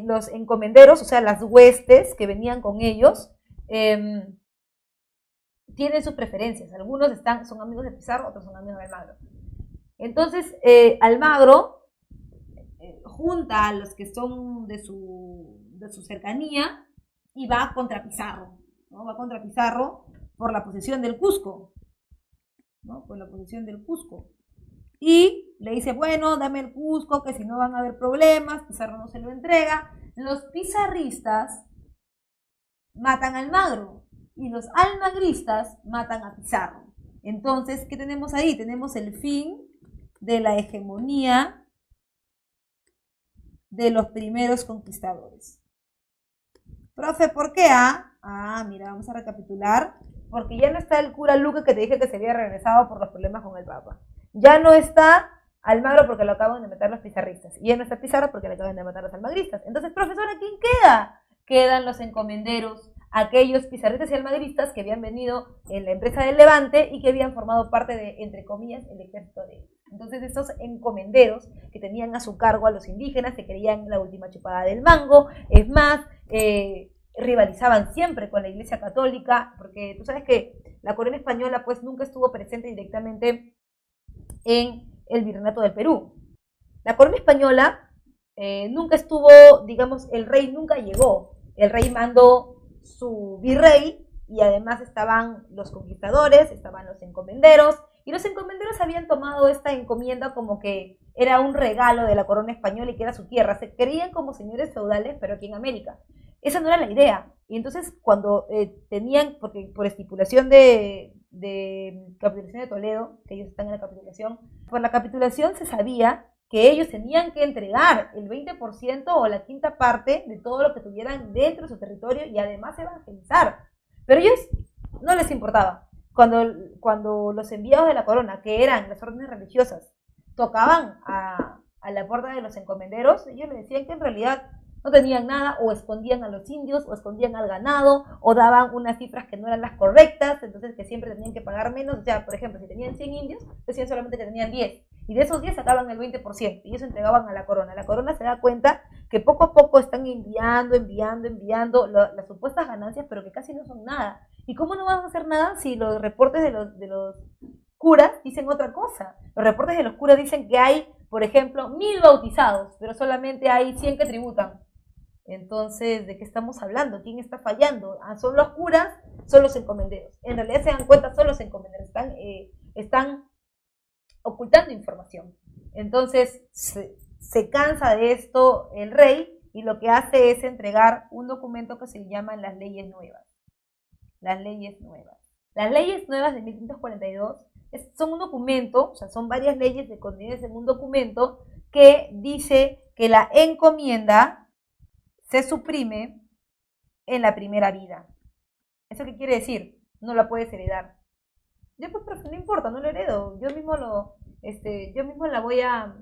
los encomenderos, o sea, las huestes que venían con ellos, tienen sus preferencias. Algunos son amigos de Pizarro, otros son amigos de Almagro. Entonces, Almagro junta a los que son de su cercanía y va contra Pizarro, ¿no? Va contra Pizarro por la posesión del Cusco, ¿no? Por la posesión del Cusco. Y le dice, bueno, dame el Cusco, que si no van a haber problemas. Pizarro no se lo entrega. Los pizarristas matan a Almagro y los almagristas matan a Pizarro. Entonces, ¿qué tenemos ahí? Tenemos el fin de la hegemonía de los primeros conquistadores. Profe, ¿por qué A? Mira, vamos a recapitular. Porque ya no está el cura Luque que te dije que se había regresado por los problemas con el Papa. Ya no está Almagro porque lo acaban de matar los pizarristas. Y ya no está Pizarro porque le acaban de matar los almagristas. Entonces, profesora, ¿quién queda? Quedan los encomenderos, aquellos pizarristas y almagristas que habían venido en la empresa del Levante y que habían formado parte de, entre comillas, el ejército de ellos. Entonces estos encomenderos que tenían a su cargo a los indígenas, se creían la última chupada del mango, es más, rivalizaban siempre con la Iglesia Católica, porque tú sabes que la corona española pues nunca estuvo presente directamente en el virreinato del Perú. La corona española nunca estuvo, digamos, el rey nunca llegó, el rey mandó su virrey y además estaban los conquistadores, estaban los encomenderos, y los encomenderos habían tomado esta encomienda como que era un regalo de la corona española y que era su tierra. Se creían como señores feudales, pero aquí en América. Esa no era la idea. Y entonces cuando tenían, porque por estipulación de capitulación de Toledo, que ellos están en la capitulación, por la capitulación se sabía que ellos tenían que entregar el 20% o la quinta parte de todo lo que tuvieran dentro de su territorio y además evangelizar. Pero a ellos no les importaba. Cuando los enviados de la corona, que eran las órdenes religiosas, tocaban a la puerta de los encomenderos, ellos le decían que en realidad no tenían nada, o escondían a los indios, o escondían al ganado, o daban unas cifras que no eran las correctas, entonces que siempre tenían que pagar menos. O sea, por ejemplo, si tenían 100 indios, decían solamente que tenían 10, y de esos 10 sacaban el 20%, y eso entregaban a la corona. La corona se da cuenta que poco a poco están enviando las supuestas ganancias, pero que casi no son nada. ¿Y cómo no van a hacer nada si los reportes de los curas dicen otra cosa? Los reportes de los curas dicen que hay, por ejemplo, 1000 bautizados, pero solamente hay 100 que tributan. Entonces, ¿de qué estamos hablando? ¿Quién está fallando? ¿Son los curas? ¿Son los encomenderos? En realidad se dan cuenta, son los encomenderos. Están ocultando información. Entonces, se cansa de esto el rey y lo que hace es entregar un documento que se llama las leyes nuevas. Las leyes nuevas. Las leyes nuevas de 1542 son un documento, o sea, son varias leyes contenidas en un documento que dice que la encomienda se suprime en la primera vida. ¿Eso qué quiere decir? No la puedes heredar. Yo pues, pero no importa, no lo heredo. Yo mismo la voy a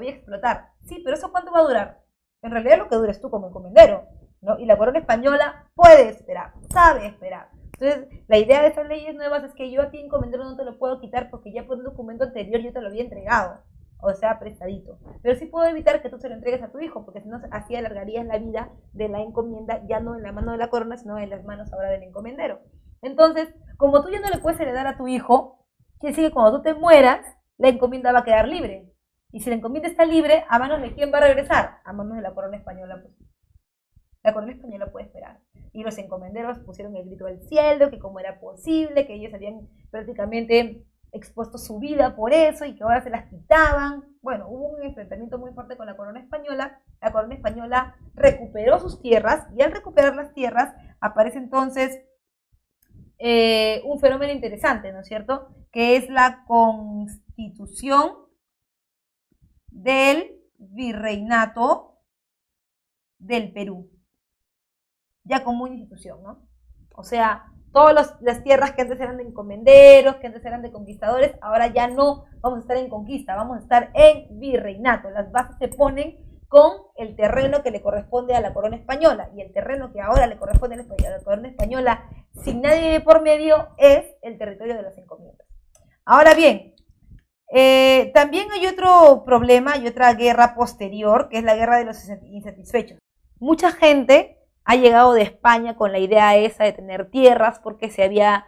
explotar. Sí, pero ¿eso cuánto va a durar? En realidad lo que dura es tú como encomendero, ¿no? Y la corona española puede esperar, sabe esperar. Entonces, la idea de esas leyes nuevas es que yo a ti encomendero no te lo puedo quitar porque ya por un documento anterior yo te lo había entregado, o sea, prestadito. Pero sí puedo evitar que tú se lo entregues a tu hijo, porque si no, así alargarías la vida de la encomienda, ya no en la mano de la corona, sino en las manos ahora del encomendero. Entonces, como tú ya no le puedes heredar a tu hijo, quiere decir que cuando tú te mueras, la encomienda va a quedar libre. Y si la encomienda está libre, ¿a manos de quién va a regresar? A manos de la corona española, pues. La corona española puede esperar. Y los encomenderos pusieron el grito al cielo, que cómo era posible, que ellos habían prácticamente expuesto su vida por eso y que ahora se las quitaban. Bueno, hubo un enfrentamiento muy fuerte con la corona española. La corona española recuperó sus tierras y al recuperar las tierras aparece entonces un fenómeno interesante, ¿no es cierto? Que es la constitución del virreinato del Perú, ya como una institución, ¿no? O sea, todas las tierras que antes eran de encomenderos, que antes eran de conquistadores, ahora ya no vamos a estar en conquista, vamos a estar en virreinato. Las bases se ponen con el terreno que le corresponde a la corona española, y el terreno que ahora le corresponde a la corona española, sin nadie por medio, es el territorio de las encomiendas. Ahora bien, también hay otro problema, hay otra guerra posterior, que es la guerra de los insatisfechos. Mucha gente ha llegado de España con la idea esa de tener tierras, porque se había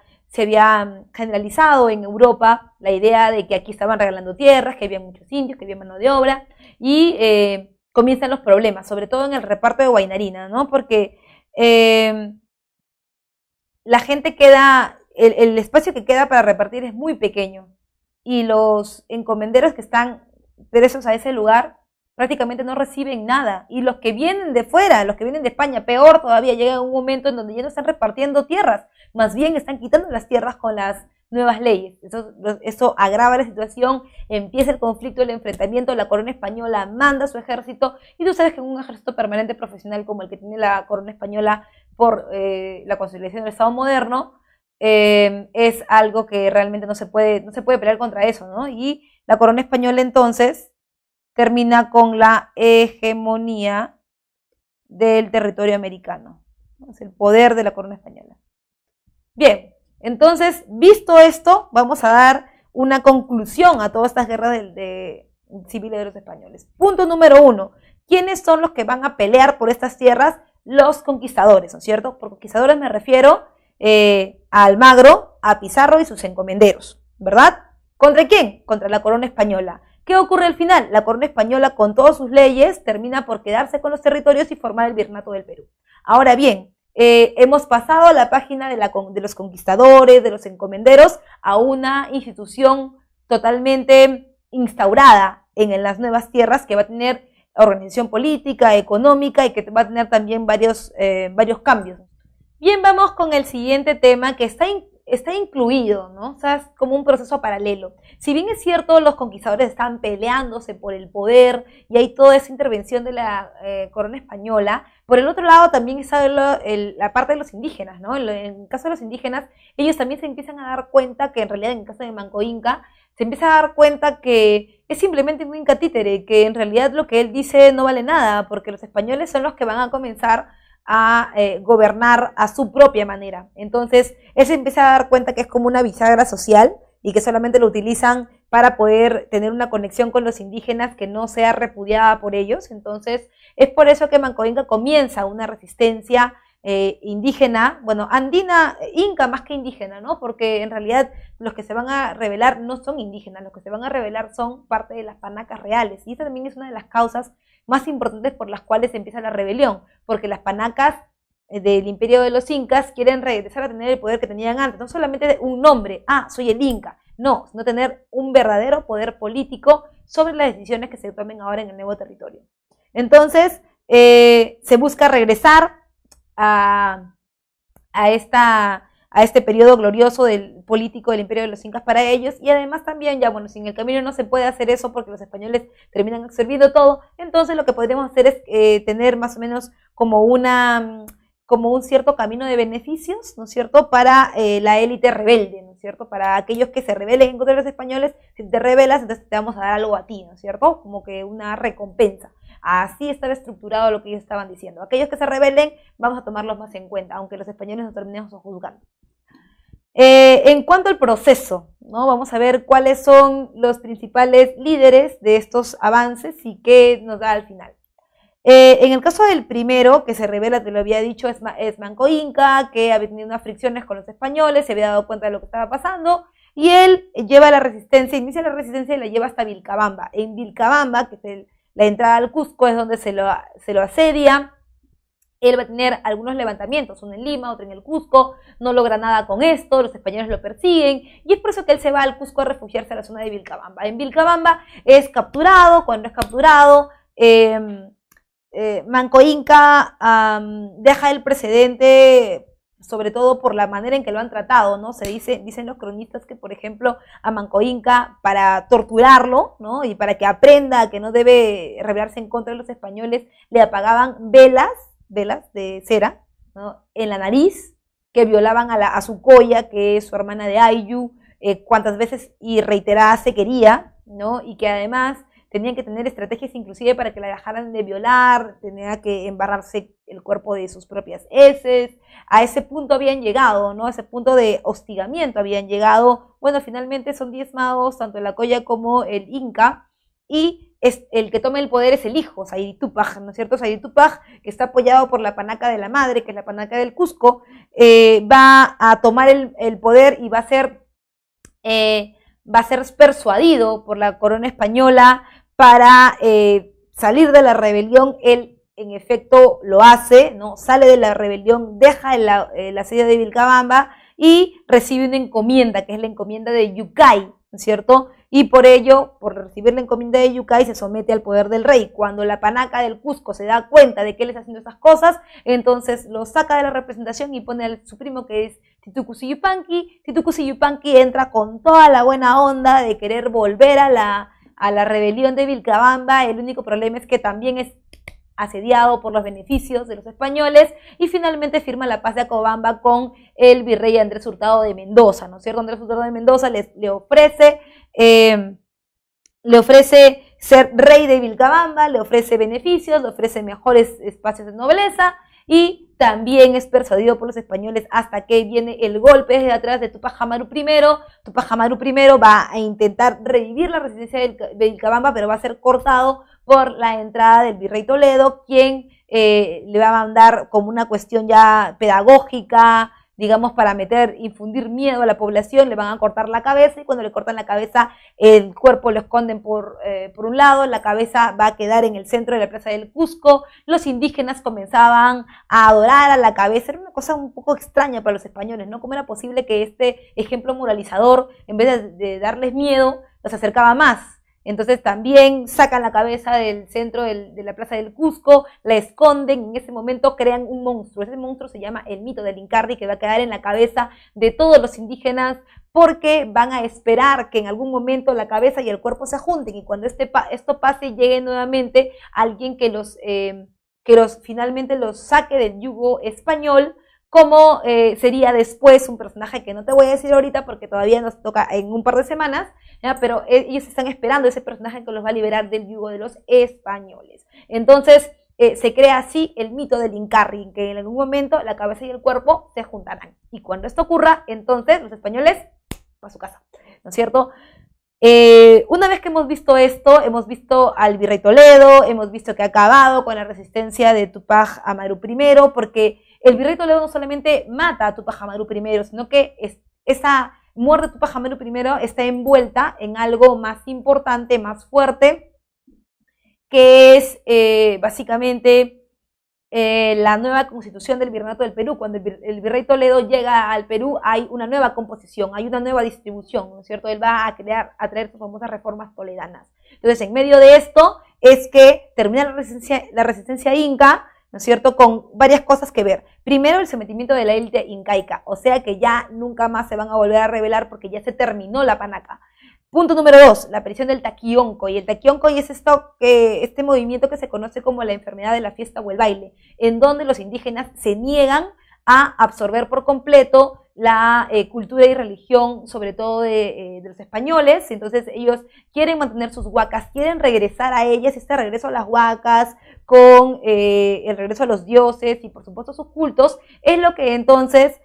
generalizado en Europa la idea de que aquí estaban regalando tierras, que había muchos indios, que había mano de obra, y comienzan los problemas, sobre todo en el reparto de Huaynarina, ¿no? Porque la gente el espacio que queda para repartir es muy pequeño, y los encomenderos que están presos a ese lugar prácticamente no reciben nada, y los que vienen de fuera, los que vienen de España, peor todavía, llega un momento en donde ya no están repartiendo tierras, más bien están quitando las tierras con las nuevas leyes. Eso agrava la situación, empieza el conflicto, el enfrentamiento, la corona española manda su ejército, y tú sabes que un ejército permanente profesional como el que tiene la corona española por la consolidación del Estado moderno, es algo que realmente no se puede pelear contra eso, ¿no? Y la corona española entonces termina con la hegemonía del territorio americano. Es el poder de la corona española. Bien, entonces, visto esto, vamos a dar una conclusión a todas estas guerras civiles de los españoles. Punto número 1. ¿Quiénes son los que van a pelear por estas tierras? Los conquistadores, ¿no es cierto? Por conquistadores me refiero a Almagro, a Pizarro y sus encomenderos, ¿verdad? ¿Contra quién? Contra la corona española. ¿Qué ocurre al final? La corona española, con todas sus leyes, termina por quedarse con los territorios y formar el Virreinato del Perú. Ahora bien, hemos pasado a la página de los conquistadores, de los encomenderos, a una institución totalmente instaurada en las nuevas tierras, que va a tener organización política, económica, y que va a tener también varios cambios. Bien, vamos con el siguiente tema, que está incluido, ¿no? O sea, es como un proceso paralelo. Si bien es cierto, los conquistadores están peleándose por el poder y hay toda esa intervención de la corona española, por el otro lado también está la parte de los indígenas, ¿no? En el caso de los indígenas, ellos también se empiezan a dar cuenta que en realidad, en el caso de Manco Inca, se empieza a dar cuenta que es simplemente un inca títere, que en realidad lo que él dice no vale nada, porque los españoles son los que van a comenzar a gobernar a su propia manera. Entonces, él se empieza a dar cuenta que es como una bisagra social y que solamente lo utilizan para poder tener una conexión con los indígenas que no sea repudiada por ellos. Entonces, es por eso que Manco Inca comienza una resistencia indígena, bueno, andina, inca más que indígena, ¿no? Porque en realidad los que se van a rebelar no son indígenas, los que se van a rebelar son parte de las panacas reales. Y esta también es una de las causas más importantes por las cuales empieza la rebelión, porque las panacas del imperio de los incas quieren regresar a tener el poder que tenían antes, no solamente un nombre, soy el inca, no, sino tener un verdadero poder político sobre las decisiones que se tomen ahora en el nuevo territorio. Entonces, se busca regresar a este periodo glorioso del político del imperio de los incas para ellos, y además también, ya bueno, si en el camino no se puede hacer eso porque los españoles terminan absorbiendo todo, entonces lo que podríamos hacer es tener más o menos como un cierto camino de beneficios, ¿no es cierto?, para la élite rebelde, ¿no es cierto?, para aquellos que se rebelen en contra de los españoles. Si te rebelas, entonces te vamos a dar algo a ti, ¿no es cierto?, como que una recompensa. Así estaba estructurado lo que ellos estaban diciendo. Aquellos que se rebelen, vamos a tomarlos más en cuenta, aunque los españoles nos terminemos juzgando. En cuanto al proceso, ¿no?, vamos a ver cuáles son los principales líderes de estos avances y qué nos da al final. En el caso del primero, que se revela, te lo había dicho, es Manco Inca, que había tenido unas fricciones con los españoles, se había dado cuenta de lo que estaba pasando, y él lleva la resistencia, inicia la resistencia y la lleva hasta Vilcabamba. En Vilcabamba, que es la entrada al Cusco, es donde se lo asedia. Él va a tener algunos levantamientos, uno en Lima, otro en el Cusco, no logra nada con esto, los españoles lo persiguen, y es por eso que él se va al Cusco a refugiarse a la zona de Vilcabamba. En Vilcabamba es capturado, cuando es capturado, Manco Inca deja el precedente, sobre todo por la manera en que lo han tratado, ¿no? Dicen los cronistas que, por ejemplo, a Manco Inca, para torturarlo, ¿no?, y para que aprenda que no debe rebelarse en contra de los españoles, le apagaban velas de cera, ¿no?, en la nariz, que violaban a su Coya, que es su hermana de Ayllu, cuantas veces y reiteradas se quería, ¿no?, y que además tenían que tener estrategias inclusive para que la dejaran de violar, tenía que embarrarse el cuerpo de sus propias heces. A ese punto habían llegado, ¿no?, a ese punto de hostigamiento habían llegado. Bueno, finalmente son diezmados tanto el Acoya como el Inca, y el que toma el poder es el hijo, Saidi Tupac, ¿no es cierto? Saidi Tupac, que está apoyado por la panaca de la madre, que es la panaca del Cusco, va a tomar el poder y va a ser persuadido por la corona española para salir de la rebelión. Él, en efecto, lo hace, ¿no? Sale de la rebelión, deja el asedio de Vilcabamba y recibe una encomienda, que es la encomienda de Yucay, ¿no es cierto? Y por ello, por recibir la encomienda de Yucay, se somete al poder del rey. Cuando la panaca del Cusco se da cuenta de que él está haciendo esas cosas, entonces lo saca de la representación y pone a su primo, que es Titu Cusi Yupanqui. Titu Cusi Yupanqui entra con toda la buena onda de querer volver a la rebelión de Vilcabamba. El único problema es que también es asediado por los beneficios de los españoles, y finalmente firma la paz de Acobamba con el virrey Andrés Hurtado de Mendoza, ¿no es cierto? Andrés Hurtado de Mendoza le ofrece ser rey de Vilcabamba, le ofrece beneficios, le ofrece mejores espacios de nobleza, y también es persuadido por los españoles hasta que viene el golpe desde atrás de Tupac Amaru I. Tupac Amaru I va a intentar revivir la resistencia de Vilcabamba, pero va a ser cortado por la entrada del virrey Toledo, quien le va a mandar como una cuestión ya pedagógica, digamos, para infundir miedo a la población. Le van a cortar la cabeza, y cuando le cortan la cabeza, el cuerpo lo esconden por un lado, la cabeza va a quedar en el centro de la plaza del Cusco. Los indígenas comenzaban a adorar a la cabeza. Era una cosa un poco extraña para los españoles, ¿no? ¿Cómo era posible que este ejemplo moralizador, en vez de darles miedo, los acercaba más? Entonces también sacan la cabeza del centro de la plaza del Cusco, la esconden, en ese momento crean un monstruo. Ese monstruo se llama el mito del Incarri, que va a quedar en la cabeza de todos los indígenas, porque van a esperar que en algún momento la cabeza y el cuerpo se junten, y cuando esto pase, llegue nuevamente alguien que finalmente los saque del yugo español, como sería después un personaje que no te voy a decir ahorita porque todavía nos toca en un par de semanas, ¿ya? Pero ellos están esperando ese personaje que los va a liberar del yugo de los españoles. Entonces se crea así el mito del Incarri, que en algún momento la cabeza y el cuerpo se juntarán. Y cuando esto ocurra, entonces los españoles a su casa, ¿no es cierto? Una vez que hemos visto esto, hemos visto al virrey Toledo, hemos visto que ha acabado con la resistencia de Tupac Amaru I, porque el virrey Toledo no solamente mata a Tupac Amaru I, sino que esa muerte de Tupac Amaru I está envuelta en algo más importante, más fuerte, que es básicamente la nueva constitución del Virreinato del Perú. Cuando el virrey Toledo llega al Perú, hay una nueva composición, hay una nueva distribución, ¿no es cierto? Él va a traer sus famosas reformas toledanas. Entonces, en medio de esto es que termina la resistencia inca, ¿no es cierto?, con varias cosas que ver. Primero, el sometimiento de la élite incaica, o sea que ya nunca más se van a volver a rebelar porque ya se terminó la panaca. Punto número 2, la aparición del taquionco. Y el taquionco es este movimiento que se conoce como la enfermedad de la fiesta o el baile, en donde los indígenas se niegan a absorber por completo la cultura y religión, sobre todo de los españoles. Entonces ellos quieren mantener sus huacas, quieren regresar a ellas, este regreso a las huacas, con el regreso a los dioses y por supuesto sus cultos, es lo que entonces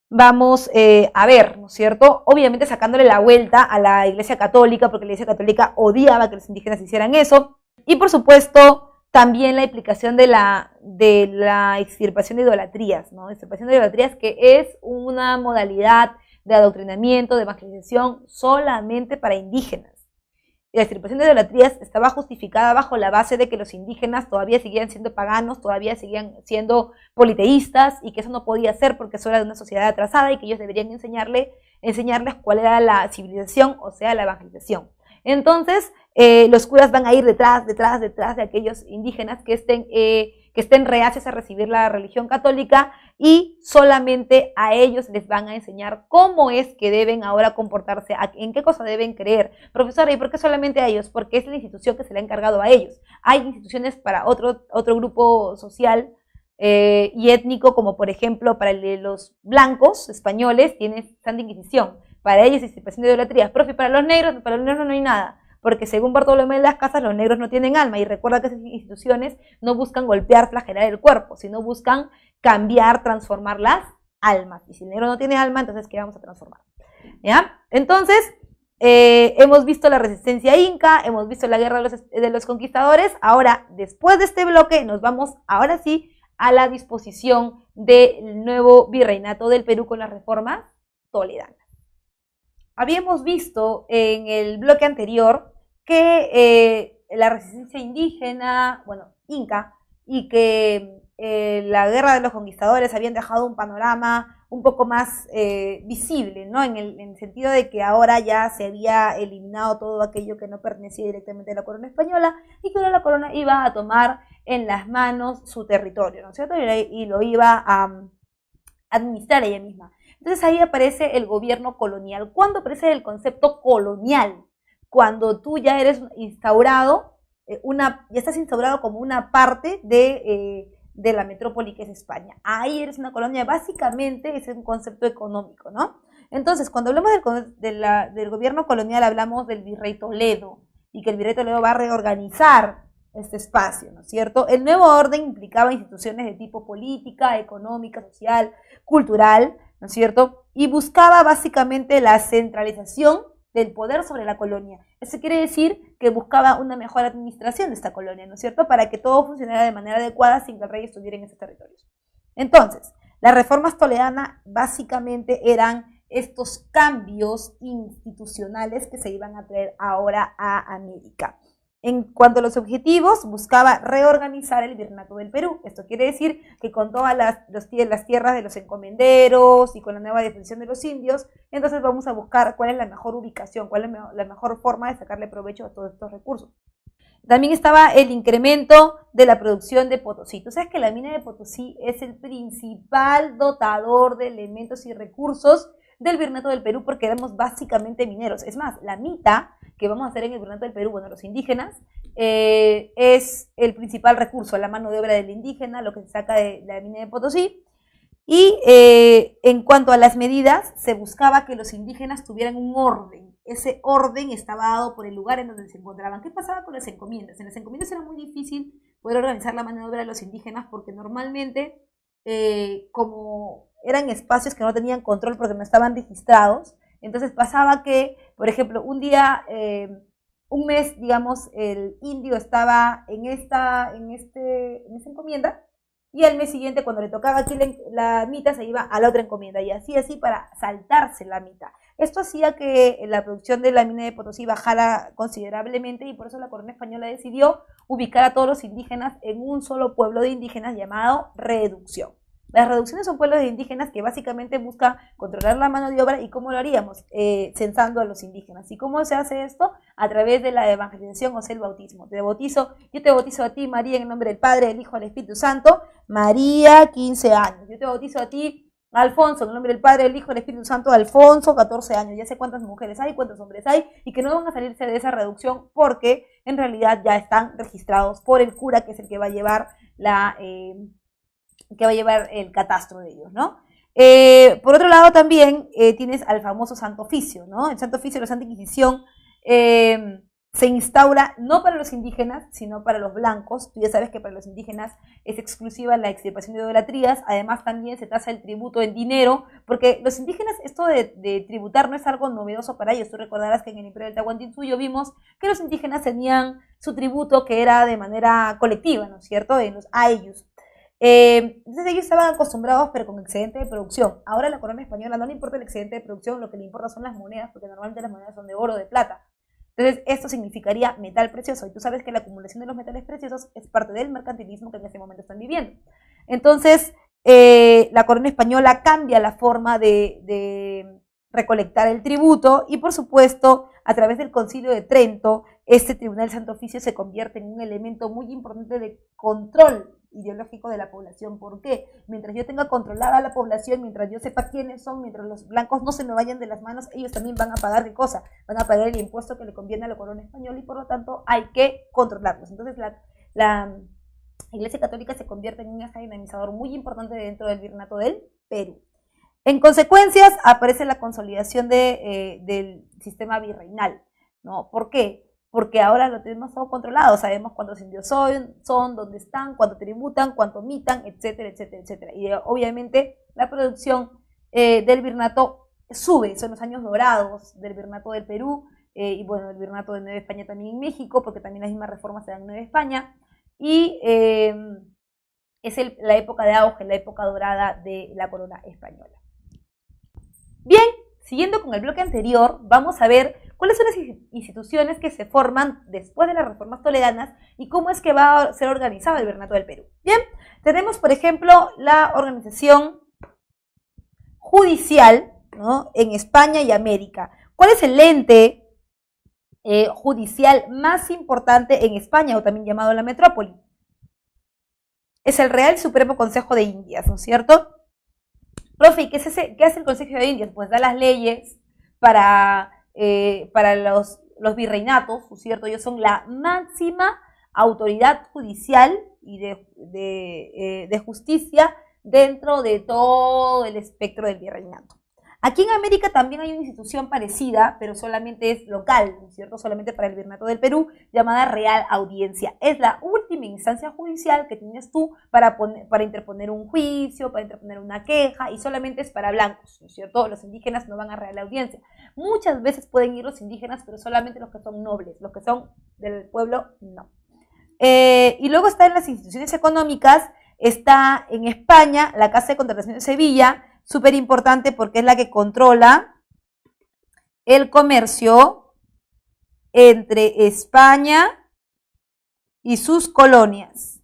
vamos a ver, ¿no es cierto? Obviamente sacándole la vuelta a la Iglesia Católica, porque la Iglesia Católica odiaba que los indígenas hicieran eso, y por supuesto también la implicación de la extirpación de idolatrías, ¿no? Extirpación de idolatrías, que es una modalidad de adoctrinamiento, de evangelización solamente para indígenas. La extirpación de idolatrías estaba justificada bajo la base de que los indígenas todavía seguían siendo paganos, todavía seguían siendo politeístas, y que eso no podía ser porque eso era de una sociedad atrasada y que ellos deberían enseñarles cuál era la civilización, o sea, la evangelización. Entonces, los curas van a ir detrás de aquellos indígenas que estén reacios a recibir la religión católica, y solamente a ellos les van a enseñar cómo es que deben ahora comportarse, en qué cosa deben creer. Profesora, ¿y por qué solamente a ellos? Porque es la institución que se le ha encargado a ellos. Hay instituciones para otro grupo social y étnico, como por ejemplo para los blancos españoles, tiene Santa Inquisición. Para ellos es extirpación de idolatrías. Profe, para los negros no hay nada, porque según Bartolomé de las Casas, los negros no tienen alma, y recuerda que esas instituciones no buscan golpear, flagelar el cuerpo, sino buscan cambiar, transformar las almas. Y si el negro no tiene alma, entonces ¿qué vamos a transformar? ¿Ya? Entonces, hemos visto la resistencia inca, hemos visto la guerra de los conquistadores. Ahora, después de este bloque, nos vamos ahora sí a la disposición del nuevo virreinato del Perú con las reformas toledanas. Habíamos visto en el bloque anterior que la resistencia indígena, inca, y que la guerra de los conquistadores habían dejado un panorama un poco más visible, ¿no? En el sentido de que ahora ya se había eliminado todo aquello que no pertenecía directamente a la corona española, y que ahora la corona iba a tomar en las manos su territorio, ¿no es cierto? Y lo iba a administrar ella misma. Entonces ahí aparece el gobierno colonial. ¿Cuándo aparece el concepto colonial? Cuando tú ya eres instaurado, ya estás instaurado como una parte de la metrópoli que es España. Ahí eres una colonia, básicamente es un concepto económico, ¿no? Entonces, cuando hablamos del gobierno colonial, hablamos del virrey Toledo, y que el virrey Toledo va a reorganizar este espacio, ¿no es cierto? El nuevo orden implicaba instituciones de tipo política, económica, social, cultural, ¿no es cierto? Y buscaba básicamente la centralización del poder sobre la colonia. Eso quiere decir que buscaba una mejor administración de esta colonia, ¿no es cierto?, para que todo funcionara de manera adecuada sin que el rey estuviera en esos territorios. Entonces, las reformas toledanas básicamente eran estos cambios institucionales que se iban a traer ahora a América. En cuanto a los objetivos, buscaba reorganizar el virreinato del Perú. Esto quiere decir que con todas las tierras de los encomenderos y con la nueva definición de los indios, entonces vamos a buscar cuál es la mejor ubicación, cuál es la mejor forma de sacarle provecho a todos estos recursos. También estaba el incremento de la producción de Potosí. Tú sabes que la mina de Potosí es el principal dotador de elementos y recursos del virreinato del Perú, porque éramos básicamente mineros. Es más, la mita que vamos a hacer en el virreinato del Perú, los indígenas, es el principal recurso, la mano de obra del indígena, lo que se saca de la mina de Potosí. Y en cuanto a las medidas, se buscaba que los indígenas tuvieran un orden. Ese orden estaba dado por el lugar en donde se encontraban. ¿Qué pasaba con las encomiendas? En las encomiendas era muy difícil poder organizar la mano de obra de los indígenas, porque normalmente, como eran espacios que no tenían control porque no estaban registrados, entonces pasaba que, por ejemplo, un día, un mes, digamos, el indio estaba en esta encomienda, y al mes siguiente, cuando le tocaba aquí la mitad, se iba a la otra encomienda, y así para saltarse la mitad. Esto hacía que la producción de la mina de Potosí bajara considerablemente, y por eso la corona española decidió ubicar a todos los indígenas en un solo pueblo de indígenas llamado Reducción. Las reducciones son pueblos de indígenas que básicamente buscan controlar la mano de obra. ¿Y cómo lo haríamos? Censando a los indígenas. ¿Y cómo se hace esto? A través de la evangelización, o sea, el bautismo. Yo te bautizo a ti, María, en el nombre del Padre, del Hijo y del Espíritu Santo. María, 15 años. Yo te bautizo a ti, Alfonso, en el nombre del Padre, del Hijo y del Espíritu Santo. Alfonso, 14 años. Ya sé cuántas mujeres hay, cuántos hombres hay, y que no van a salirse de esa reducción porque en realidad ya están registrados por el cura, que es el que va a llevar el catastro de ellos, ¿no? Por otro lado también tienes al famoso Santo Oficio, ¿no? El Santo Oficio de la Santa Inquisición se instaura no para los indígenas, sino para los blancos. Tú ya sabes que para los indígenas es exclusiva la extirpación de idolatrías. Además también se tasa el tributo en dinero, porque los indígenas, esto de tributar no es algo novedoso para ellos. Tú recordarás que en el Imperio del Tahuantinsuyo vimos que los indígenas tenían su tributo que era de manera colectiva, ¿no es cierto? En los ayllus. Entonces ellos estaban acostumbrados, pero con excedente de producción. Ahora a la corona española no le importa el excedente de producción, lo que le importa son las monedas, porque normalmente las monedas son de oro o de plata. Entonces esto significaría metal precioso, y tú sabes que la acumulación de los metales preciosos es parte del mercantilismo que en este momento están viviendo. Entonces la corona española cambia la forma de recolectar el tributo, y por supuesto a través del Concilio de Trento este Tribunal Santo Oficio se convierte en un elemento muy importante de control ideológico de la población. ¿Por qué? Mientras yo tenga controlada la población, mientras yo sepa quiénes son, mientras los blancos no se me vayan de las manos, ellos también van a pagar ¿qué cosa? Van a pagar el impuesto que le conviene a la corona española, y por lo tanto hay que controlarlos. Entonces la Iglesia Católica se convierte en un eje dinamizador muy importante dentro del virreinato del Perú. En consecuencias aparece la consolidación del sistema virreinal, ¿no? ¿Por qué? Porque ahora lo tenemos todo controlado, sabemos cuántos indios son, dónde están, cuánto tributan, cuánto mitan, etcétera, etcétera, etcétera. Y obviamente la producción del virreinato sube, son los años dorados del virreinato del Perú, y bueno, el virreinato de Nueva España también en México, porque también las mismas reformas se dan en Nueva España, y es la época de auge, la época dorada de la corona española. Bien, siguiendo con el bloque anterior, vamos a ver cuáles son las instituciones que se forman después de las reformas toledanas y cómo es que va a ser organizado el virreinato del Perú. Bien, tenemos por ejemplo la organización judicial, ¿no?, en España y América. ¿Cuál es el ente judicial más importante en España, o también llamado la metrópoli? Es el Real Supremo Consejo de Indias, ¿no es cierto? Profe, ¿qué hace el Consejo de Indias? Pues da las leyes para los virreinatos, ¿no es cierto? Ellos son la máxima autoridad judicial y de justicia dentro de todo el espectro del virreinato. Aquí en América también hay una institución parecida, pero solamente es local, ¿no es cierto? Solamente para el virreinato del Perú, llamada Real Audiencia. Es la última instancia judicial que tienes tú para interponer un juicio, para interponer una queja, y solamente es para blancos, ¿no es cierto? Los indígenas no van a Real Audiencia. Muchas veces pueden ir los indígenas, pero solamente los que son nobles, los que son del pueblo, no. Y luego está en las instituciones económicas, está en España la Casa de Contratación de Sevilla, súper importante porque es la que controla el comercio entre España y sus colonias.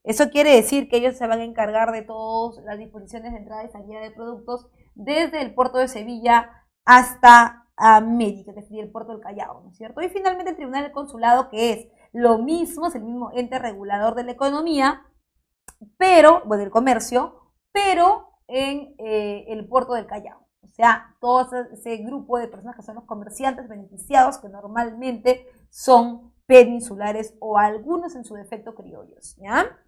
Eso quiere decir que ellos se van a encargar de todas las disposiciones de entrada y salida de productos desde el puerto de Sevilla hasta América, que sería el puerto del Callao, ¿no es cierto? Y finalmente el Tribunal del Consulado, que es lo mismo, es el mismo ente regulador de la economía, pero, bueno, del comercio, pero en el puerto del Callao. O sea, todo ese grupo de personas que son los comerciantes beneficiados, que normalmente son peninsulares o algunos en su defecto criollos, ¿ya?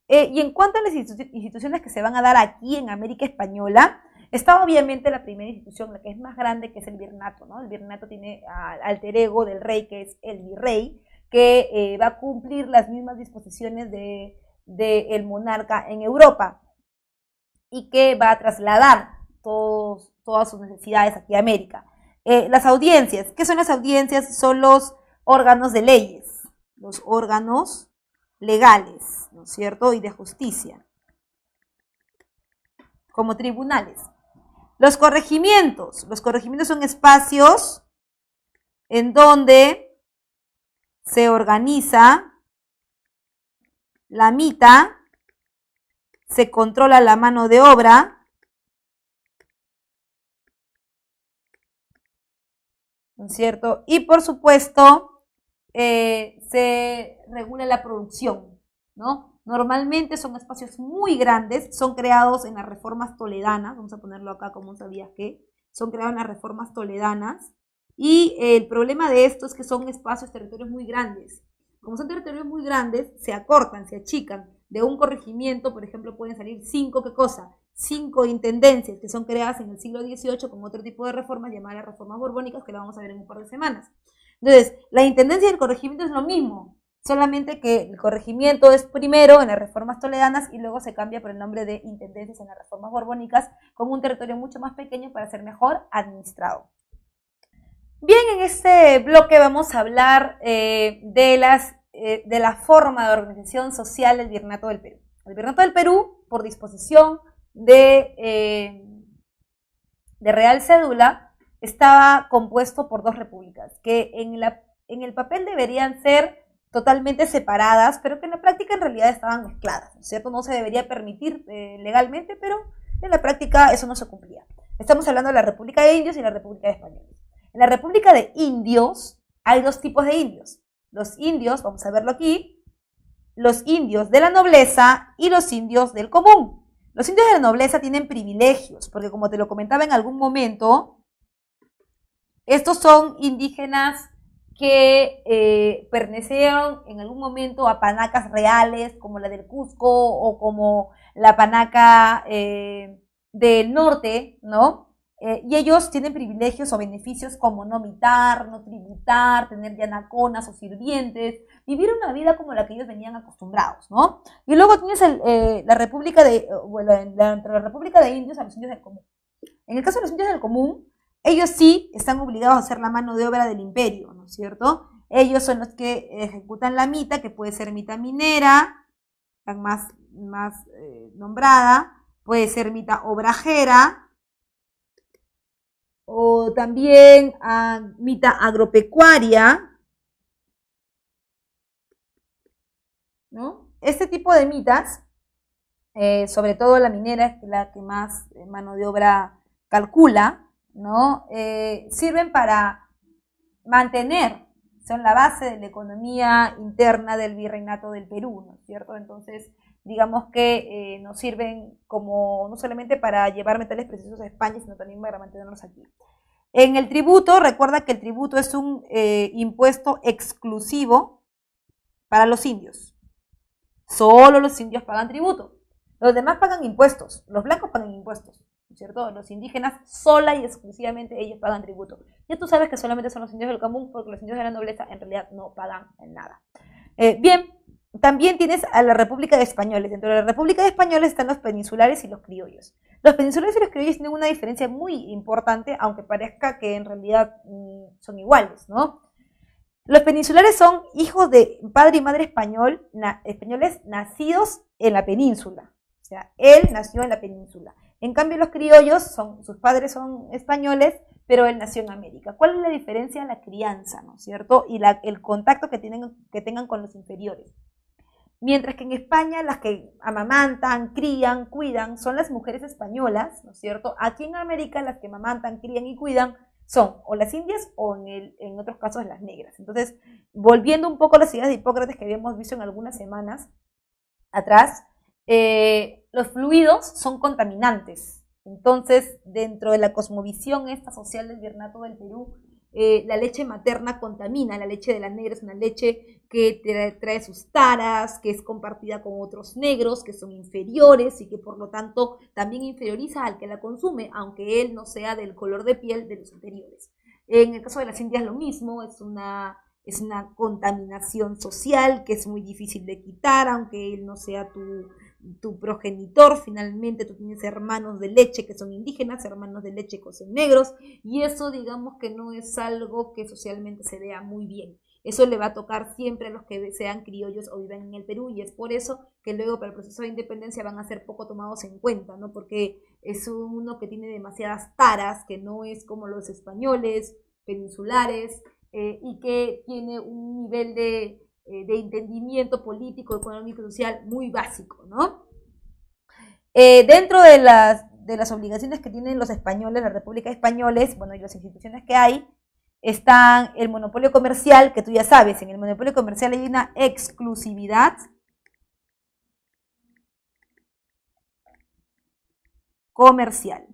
Y en cuanto a las instituciones que se van a dar aquí en América Española, está obviamente la primera institución, la que es más grande, que es el virreinato, ¿no? El virreinato tiene al alter ego del rey, que es el virrey, que va a cumplir las mismas disposiciones del monarca en Europa, y que va a trasladar todas sus necesidades aquí a América. Las audiencias, ¿qué son las audiencias? Son los órganos de leyes, los órganos legales, ¿no es cierto? Y de justicia, como tribunales. Los corregimientos son espacios en donde se organiza la mita, se controla la mano de obra, ¿no es cierto? Y por supuesto, se regula la producción, ¿no? Normalmente son espacios muy grandes, son creados en las reformas toledanas, vamos a ponerlo acá como sabías que, son creados en las reformas toledanas, y el problema de esto es que son espacios, territorios muy grandes. Como son territorios muy grandes, se acortan, se achican. De un corregimiento, por ejemplo, pueden salir 5, ¿qué cosa? 5 intendencias que son creadas en el siglo XVIII con otro tipo de reformas llamadas las reformas borbónicas, que la vamos a ver en un par de semanas. Entonces, la intendencia y el corregimiento es lo mismo, solamente que el corregimiento es primero en las reformas toledanas y luego se cambia por el nombre de intendencias en las reformas borbónicas, con un territorio mucho más pequeño para ser mejor administrado. Bien, en este bloque vamos a hablar de la forma de organización social del Virreinato del Perú. El Virreinato del Perú, por disposición de Real Cédula, estaba compuesto por 2 repúblicas, que en el papel deberían ser totalmente separadas, pero que en la práctica en realidad estaban mezcladas, ¿no es cierto? No se debería permitir legalmente, pero en la práctica eso no se cumplía. Estamos hablando de la República de Indios y la República de Españoles. En la República de Indios hay 2 tipos de indios. Los indios, vamos a verlo aquí, los indios de la nobleza y los indios del común. Los indios de la nobleza tienen privilegios, porque como te lo comentaba en algún momento, estos son indígenas que pertenecieron en algún momento a panacas reales, como la del Cusco o como la panaca del norte, ¿no? Y ellos tienen privilegios o beneficios como no mitar, no tributar, tener yanaconas o sirvientes, vivir una vida como la que ellos venían acostumbrados, ¿no? Y luego tienes la República entre la República de Indios a los indios del común. En el caso de los indios del común, ellos sí están obligados a hacer la mano de obra del imperio, ¿no es cierto? Ellos son los que ejecutan la mita, que puede ser mita minera, la más nombrada, puede ser mita obrajera, o también mita agropecuaria, ¿no? Este tipo de mitas, sobre todo la minera, es la que más mano de obra calcula, ¿no? Sirven para mantener, son la base de la economía interna del Virreinato del Perú, ¿no es cierto? Entonces, digamos que nos sirven como no solamente para llevar metales preciosos a España, sino también para mantenernos aquí. En el tributo, recuerda que el tributo es un impuesto exclusivo para los indios. Solo los indios pagan tributo. Los demás pagan impuestos, los blancos pagan impuestos, ¿no es cierto? Los indígenas sola y exclusivamente ellos pagan tributo. Ya tú sabes que solamente son los indios del común, porque los indios de la nobleza en realidad no pagan nada. Bien, también tienes a la República de Españoles. Dentro de la República de Españoles están los peninsulares y los criollos. Los peninsulares y los criollos tienen una diferencia muy importante, aunque parezca que en realidad son iguales, ¿no? Los peninsulares son hijos de padre y madre españoles nacidos en la península. O sea, él nació en la península. En cambio, los criollos, sus padres son españoles, pero él nació en América. ¿Cuál es la diferencia? La crianza, ¿no es cierto? Y el contacto que tengan con los inferiores. Mientras que en España las que amamantan, crían, cuidan son las mujeres españolas, ¿no es cierto? Aquí en América las que amamantan, crían y cuidan son o las indias o en otros casos las negras. Entonces, volviendo un poco a las ideas de Hipócrates que habíamos visto en algunas semanas atrás, los fluidos son contaminantes. Entonces, dentro de la cosmovisión esta social del Virreinato del Perú, la leche materna contamina, la leche de la negra es una leche que trae sus taras, que es compartida con otros negros que son inferiores y que por lo tanto también inferioriza al que la consume, aunque él no sea del color de piel de los superiores. En el caso de las indias lo mismo, es una contaminación social que es muy difícil de quitar, aunque él no sea tu progenitor. Finalmente tú tienes hermanos de leche que son indígenas, hermanos de leche que son negros, y eso digamos que no es algo que socialmente se vea muy bien. eso le va a tocar siempre a los que sean criollos o vivan en el Perú, y es por eso que luego para el proceso de independencia van a ser poco tomados en cuenta, ¿no? Porque es uno que tiene demasiadas taras, que no es como los españoles peninsulares, y que tiene un nivel de entendimiento político, económico y social muy básico, ¿no? Dentro de las obligaciones que tienen los españoles, la República de Españoles, bueno, y las instituciones que hay, están el monopolio comercial, que tú ya sabes, en el monopolio comercial hay una exclusividad comercial.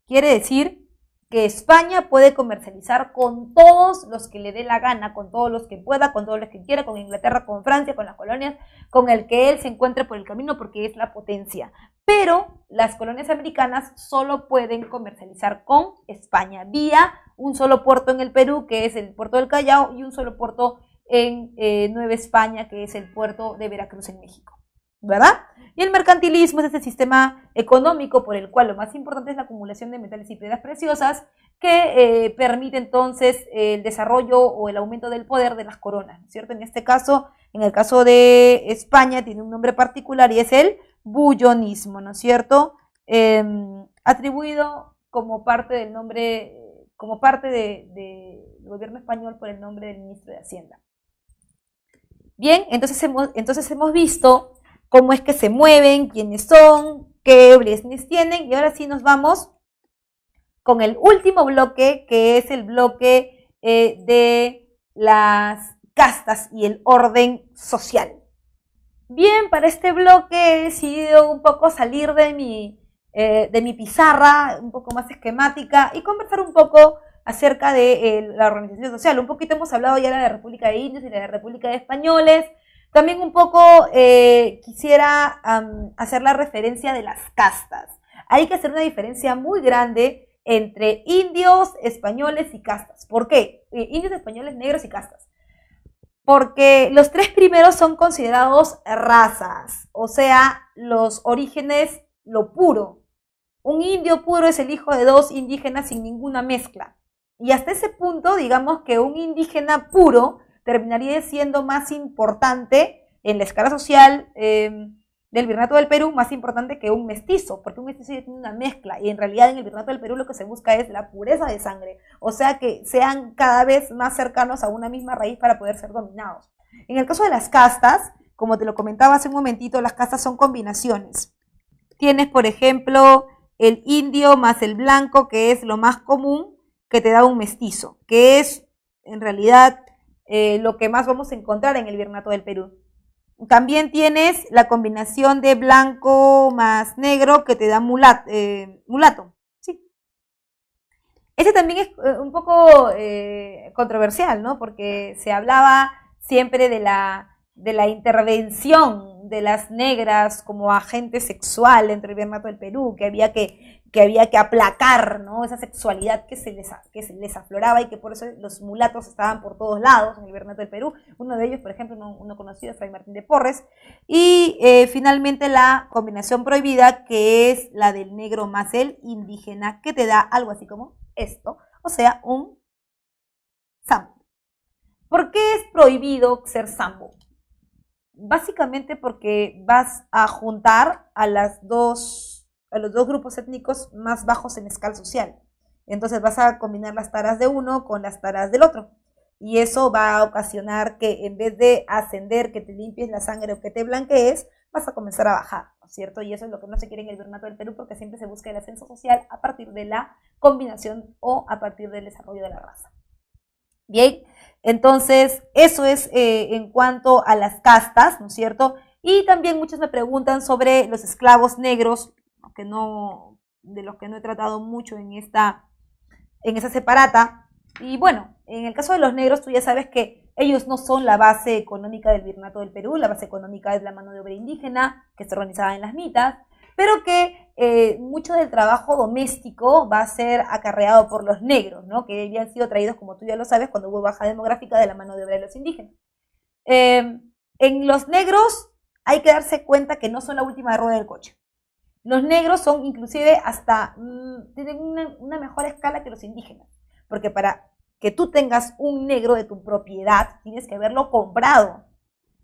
Quiere decir que España puede comercializar con todos los que le dé la gana, con todos los que pueda, con todos los que quiera, con Inglaterra, con Francia, con las colonias, con el que él se encuentre por el camino, porque es la potencia. Pero las colonias americanas solo pueden comercializar con España, vía un solo puerto en el Perú, que es el puerto del Callao, y un solo puerto en Nueva España, que es el puerto de Veracruz en México, ¿verdad? Y el mercantilismo es ese sistema económico por el cual lo más importante es la acumulación de metales y piedras preciosas, que permite entonces el desarrollo o el aumento del poder de las coronas, ¿no es cierto? En este caso, en el caso de España, tiene un nombre particular y es el bullonismo, ¿no es cierto? Atribuido como parte del nombre, como parte del gobierno español por el nombre del ministro de Hacienda. Bien, entonces hemos visto cómo es que se mueven, quiénes son, qué obligaciones tienen, y ahora sí nos vamos con el último bloque, que es el bloque de las castas y el orden social. Bien, para este bloque he decidido un poco salir de mi pizarra, un poco más esquemática, y conversar un poco acerca de la organización social. Un poquito hemos hablado ya de la República de Indios y de la República de Españoles. También un poco quisiera hacer la referencia de las castas. Hay que hacer una diferencia muy grande entre indios, españoles y castas. ¿Por qué? Indios, españoles, negros y castas. Porque los tres primeros son considerados razas, o sea, los orígenes, lo puro. Un indio puro es el hijo de dos indígenas sin ninguna mezcla. Y hasta ese punto, digamos que un indígena puro terminaría siendo más importante en la escala social del Virreinato del Perú, más importante que un mestizo, porque un mestizo ya tiene una mezcla, y en realidad en el Virreinato del Perú lo que se busca es la pureza de sangre, o sea que sean cada vez más cercanos a una misma raíz para poder ser dominados. En el caso de las castas, como te lo comentaba hace un momentito, las castas son combinaciones. Tienes, por ejemplo, el indio más el blanco, que es lo más común, que te da un mestizo, que es en realidad lo que más vamos a encontrar en el Virreinato del Perú. También tienes la combinación de blanco más negro que te da mulato. Sí. Ese también es un poco controversial, ¿no? Porque se hablaba siempre de la intervención de las negras como agente sexual dentro del Virreinato del Perú, que había que aplacar, ¿no? Esa sexualidad que se les afloraba, y que por eso los mulatos estaban por todos lados en el Virreinato del Perú. Uno de ellos, por ejemplo, uno conocido es Fray Martín de Porres. Y finalmente la combinación prohibida, que es la del negro más el indígena, que te da algo así como esto, o sea, un sambo. ¿Por qué es prohibido ser sambo? Básicamente porque vas a juntar a los dos grupos étnicos más bajos en escala social. Entonces vas a combinar las taras de uno con las taras del otro. Y eso va a ocasionar que en vez de ascender, que te limpies la sangre o que te blanquees, vas a comenzar a bajar, ¿no es cierto? Y eso es lo que no se quiere en el Virreinato del Perú, porque siempre se busca el ascenso social a partir de la combinación o a partir del desarrollo de la raza. Bien, entonces eso es en cuanto a las castas, ¿no es cierto? Y también muchos me preguntan sobre los esclavos negros, de los que no he tratado mucho en esa separata. Y bueno, en el caso de los negros, tú ya sabes que ellos no son la base económica del Virreinato del Perú. La base económica es la mano de obra indígena, que se organizaba en las mitas, pero que mucho del trabajo doméstico va a ser acarreado por los negros, ¿no? Que habían sido traídos, como tú ya lo sabes, cuando hubo baja demográfica, de la mano de obra de los indígenas. En los negros hay que darse cuenta que no son la última rueda del coche. Los negros son inclusive tienen una mejor escala que los indígenas, porque para que tú tengas un negro de tu propiedad, tienes que haberlo comprado.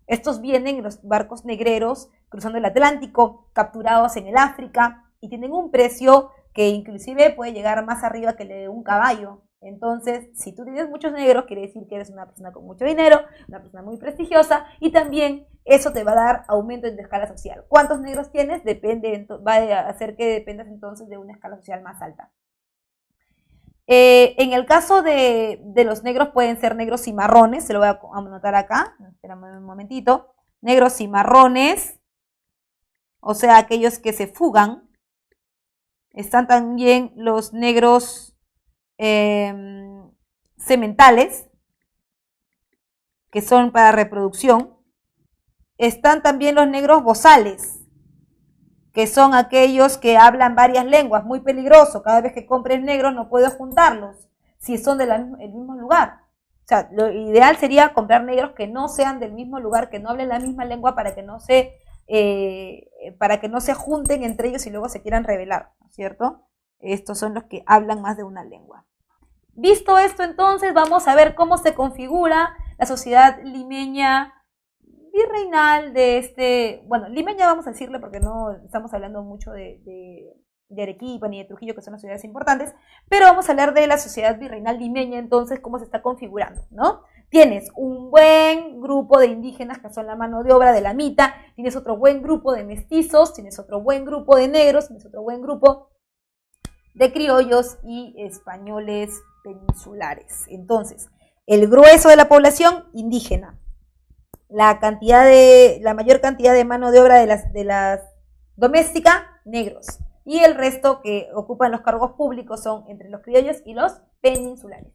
Estos vienen en los barcos negreros cruzando el Atlántico, capturados en el África, y tienen un precio que inclusive puede llegar más arriba que el de un caballo. Entonces, si tú tienes muchos negros, quiere decir que eres una persona con mucho dinero, una persona muy prestigiosa, y también eso te va a dar aumento en tu escala social. ¿Cuántos negros tienes? Va a hacer que dependas entonces de una escala social más alta. En el caso de los negros, pueden ser negros y marrones, se lo voy a anotar acá, espérame un momentito, negros y marrones, o sea, aquellos que se fugan. Están también los negros sementales, que son para reproducción. Están también los negros bozales, que son aquellos que hablan varias lenguas, muy peligroso. Cada vez que compres negros no puedes juntarlos, si son del mismo lugar. O sea, lo ideal sería comprar negros que no sean del mismo lugar, que no hablen la misma lengua para que no se junten entre ellos y luego se quieran rebelar, ¿no es cierto? Estos son los que hablan más de una lengua. Visto esto, entonces, vamos a ver cómo se configura la sociedad limeña virreinal limeña vamos a decirle porque no estamos hablando mucho de Arequipa ni de Trujillo, que son las ciudades importantes, pero vamos a hablar de la sociedad virreinal limeña, entonces, cómo se está configurando, ¿no? Tienes un buen grupo de indígenas que son la mano de obra de la mitad, tienes otro buen grupo de mestizos, tienes otro buen grupo de negros, tienes otro buen grupo de criollos y españoles peninsulares. Entonces, el grueso de la población indígena, la mayor cantidad de mano de obra de las doméstica, negros, y el resto que ocupan los cargos públicos son entre los criollos y los peninsulares.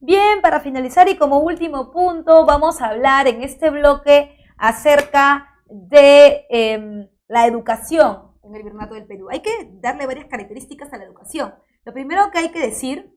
Bien, para finalizar y como último punto, vamos a hablar en este bloque acerca de la educación en el Virreinato del Perú. Hay que darle varias características a la educación. Lo primero que hay que decir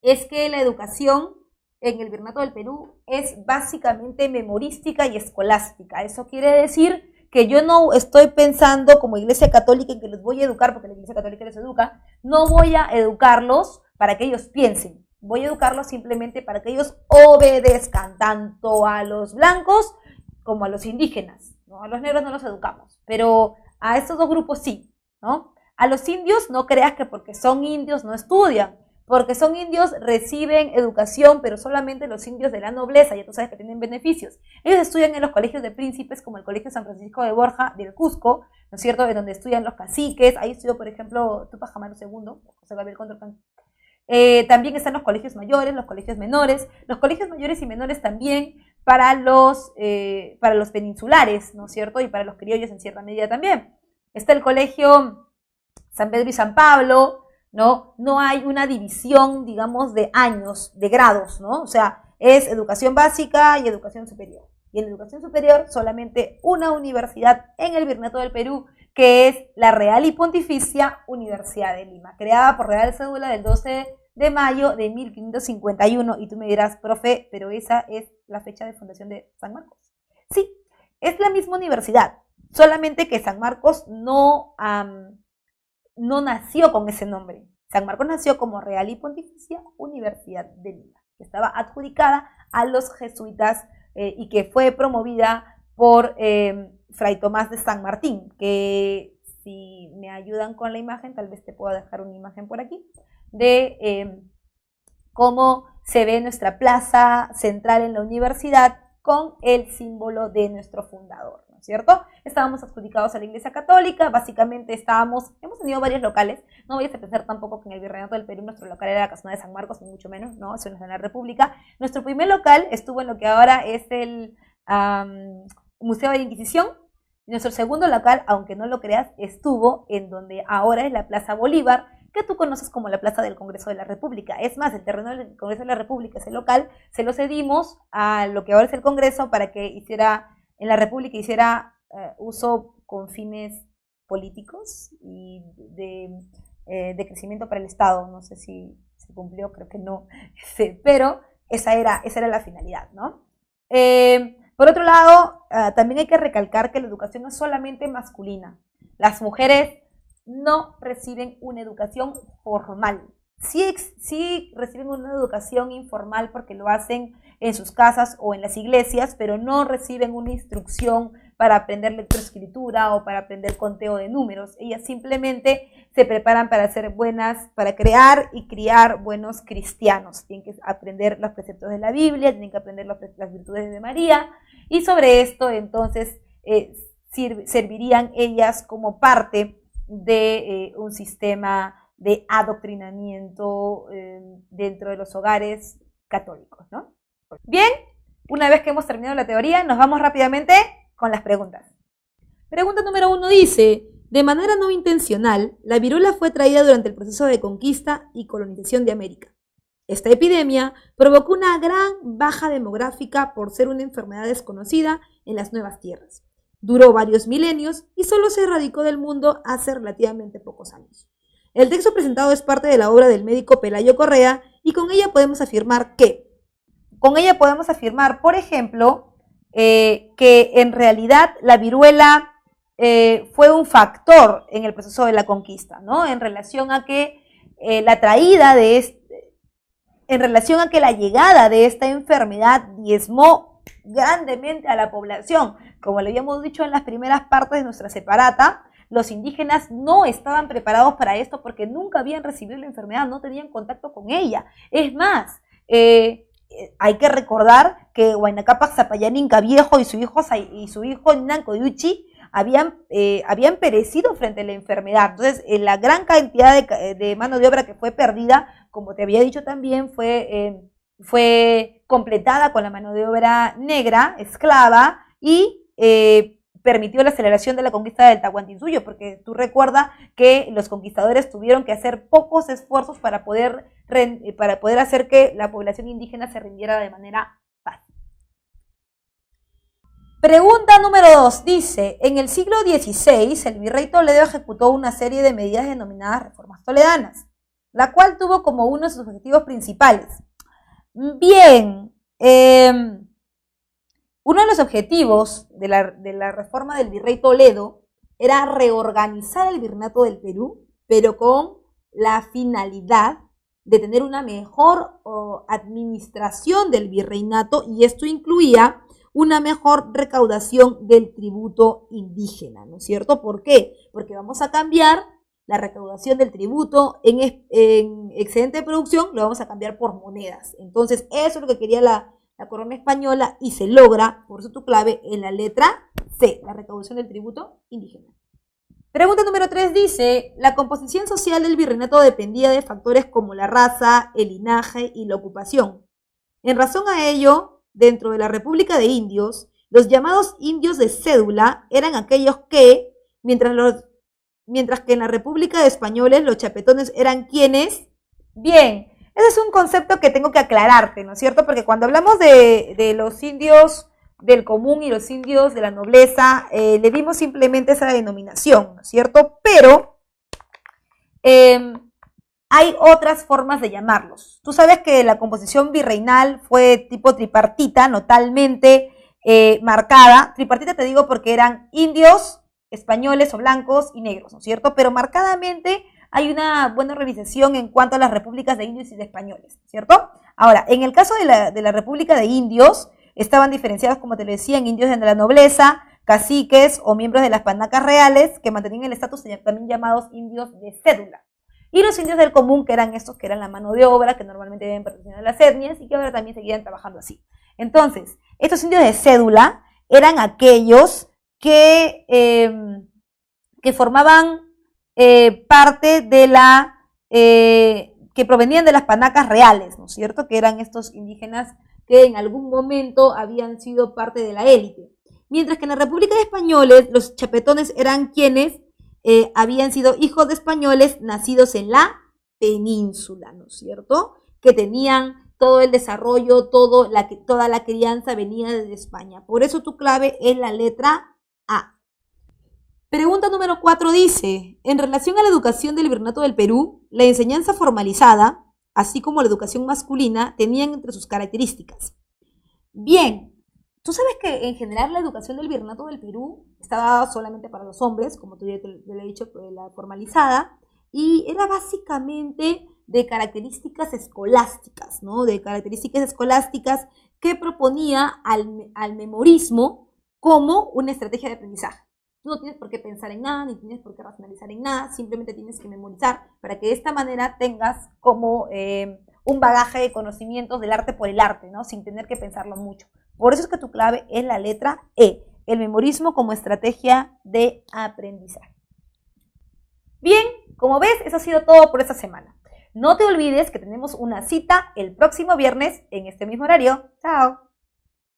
es que la educación en el Virreinato del Perú es básicamente memorística y escolástica. Eso quiere decir que yo no estoy pensando como Iglesia Católica en que los voy a educar, porque la Iglesia Católica les educa, no voy a educarlos para que ellos piensen, voy a educarlos simplemente para que ellos obedezcan tanto a los blancos como a los indígenas, ¿no? A los negros no los educamos, pero a estos dos grupos sí, ¿no? A los indios no creas que porque son indios no estudian, porque son indios reciben educación, pero solamente los indios de la nobleza, ya tú sabes que tienen beneficios. Ellos estudian en los colegios de príncipes, como el Colegio San Francisco de Borja del Cusco, ¿no es cierto?, en donde estudian los caciques. Ahí estudió, por ejemplo, Tupac Amaru II, José Gabriel Condorcanqui. También están los colegios mayores, los colegios menores, y menores también para los peninsulares, ¿no es cierto?, y para los criollos en cierta medida también. Está el Colegio San Pedro y San Pablo, ¿no? No hay una división, digamos, de años, de grados, ¿no? O sea, es educación básica y educación superior. Y en educación superior solamente una universidad en el Virreinato del Perú, que es la Real y Pontificia Universidad de Lima, creada por Real Cédula del 12 de mayo de 1551. Y tú me dirás, profe, pero esa es la fecha de fundación de San Marcos. Sí, es la misma universidad, solamente que San Marcos no nació con ese nombre. San Marcos nació como Real y Pontificia Universidad de Lima, que estaba adjudicada a los jesuitas y que fue promovida por Fray Tomás de San Martín, que si me ayudan con la imagen, tal vez te pueda dejar una imagen por aquí, de cómo se ve nuestra plaza central en la universidad con el símbolo de nuestro fundador, ¿no es cierto? Estábamos adjudicados a la Iglesia Católica, básicamente hemos tenido varios locales, no voy a pensar tampoco que en el Virreinato del Perú nuestro local era la Casona de San Marcos, ni mucho menos, no, eso no es en la República. Nuestro primer local estuvo en lo que ahora es el Museo de la Inquisición, y nuestro segundo local, aunque no lo creas, estuvo en donde ahora es la Plaza Bolívar, que tú conoces como la Plaza del Congreso de la República. Es más, el terreno del Congreso de la República, ese local, se lo cedimos a lo que ahora es el Congreso para que en la República hiciera uso con fines políticos y de crecimiento para el Estado. No sé si se cumplió, creo que no, pero esa era la finalidad, ¿no? Por otro lado, también hay que recalcar que la educación no es solamente masculina. Las mujeres no reciben una educación formal. sí reciben una educación informal porque lo hacen en sus casas o en las iglesias, pero no reciben una instrucción para aprender lectoescritura o para aprender conteo de números. Ellas simplemente se preparan para ser buenas, para crear y criar buenos cristianos. Tienen que aprender los preceptos de la Biblia, tienen que aprender las virtudes de María, y sobre esto entonces servirían ellas como parte de un sistema de adoctrinamiento dentro de los hogares católicos, ¿no? Bien, una vez que hemos terminado la teoría, nos vamos rápidamente con las preguntas. Pregunta número 1 dice: de manera no intencional, la viruela fue traída durante el proceso de conquista y colonización de América. Esta epidemia provocó una gran baja demográfica por ser una enfermedad desconocida en las nuevas tierras. Duró varios milenios y solo se erradicó del mundo hace relativamente pocos años. El texto presentado es parte de la obra del médico Pelayo Correa y con ella podemos afirmar por ejemplo, que en realidad la viruela fue un factor en el proceso de la conquista, ¿no? En relación a que la llegada de esta enfermedad diezmó grandemente a la población. Como le habíamos dicho en las primeras partes de nuestra separata, los indígenas no estaban preparados para esto porque nunca habían recibido la enfermedad, no tenían contacto con ella. Es más, hay que recordar que Huayna Cápac Zapallán Inca Viejo y su hijo Nancoyuchi habían perecido frente a la enfermedad. Entonces, la gran cantidad de mano de obra que fue perdida, como te había dicho también, fue completada con la mano de obra negra, esclava, y permitió la aceleración de la conquista del Tahuantinsuyo, porque tú recuerdas que los conquistadores tuvieron que hacer pocos esfuerzos para poder hacer que la población indígena se rindiera de manera fácil. Pregunta número 2 dice: en el siglo XVI el virrey Toledo ejecutó una serie de medidas denominadas reformas toledanas, la cual tuvo como uno de sus objetivos principales. Bien, uno de los objetivos de la reforma del virrey Toledo era reorganizar el virreinato del Perú, pero con la finalidad de tener una mejor administración del virreinato, y esto incluía una mejor recaudación del tributo indígena, ¿no es cierto? ¿Por qué? Porque vamos a cambiar la recaudación del tributo en excedente de producción, lo vamos a cambiar por monedas. Entonces, eso es lo que quería la corona española y se logra, por eso tu clave, en la letra C, la recaudación del tributo indígena. Pregunta número 3 dice: la composición social del virreinato dependía de factores como la raza, el linaje y la ocupación. En razón a ello, dentro de la República de Indios, los llamados indios de cédula eran aquellos que, mientras que en la República de Españoles los chapetones eran quienes. Bien, ese es un concepto que tengo que aclararte, ¿no es cierto? Porque cuando hablamos de los indios del común y los indios de la nobleza, le dimos simplemente esa denominación, ¿no es cierto? Pero hay otras formas de llamarlos. Tú sabes que la composición virreinal fue tipo tripartita, notalmente marcada. Tripartita te digo porque eran indios, españoles o blancos y negros, ¿no es cierto? Pero marcadamente hay una buena realización en cuanto a las repúblicas de indios y de españoles, ¿cierto? Ahora, en el caso de la República de Indios, estaban diferenciados, como te lo decía, en indios de la nobleza, caciques o miembros de las panacas reales, que mantenían el estatus también llamados indios de cédula. Y los indios del común, que eran estos, que eran la mano de obra, que normalmente deben pertenecer a las etnias y que ahora también seguían trabajando así. Entonces, estos indios de cédula eran aquellos que formaban parte de que provenían de las panacas reales, ¿no es cierto? Que eran estos indígenas que en algún momento habían sido parte de la élite. Mientras que en la República de Españoles, los chapetones eran quienes habían sido hijos de españoles nacidos en la península, ¿no es cierto? Que tenían todo el desarrollo, toda la crianza venía desde España. Por eso tu clave es la letra A. Pregunta número 4 dice: en relación a la educación del virreinato del Perú, la enseñanza formalizada, así como la educación masculina, tenían entre sus características. Bien, tú sabes que en general la educación del virreinato del Perú estaba solamente para los hombres, como tú ya te lo he dicho, la formalizada, y era básicamente de características escolásticas, ¿no? De características escolásticas que proponía al memorismo como una estrategia de aprendizaje. Tú no tienes por qué pensar en nada, ni tienes por qué racionalizar en nada, simplemente tienes que memorizar para que de esta manera tengas como un bagaje de conocimientos del arte por el arte, ¿no? Sin tener que pensarlo mucho. Por eso es que tu clave es la letra E, el memorismo como estrategia de aprendizaje. Bien, como ves, eso ha sido todo por esta semana. No te olvides que tenemos una cita el próximo viernes en este mismo horario. ¡Chao!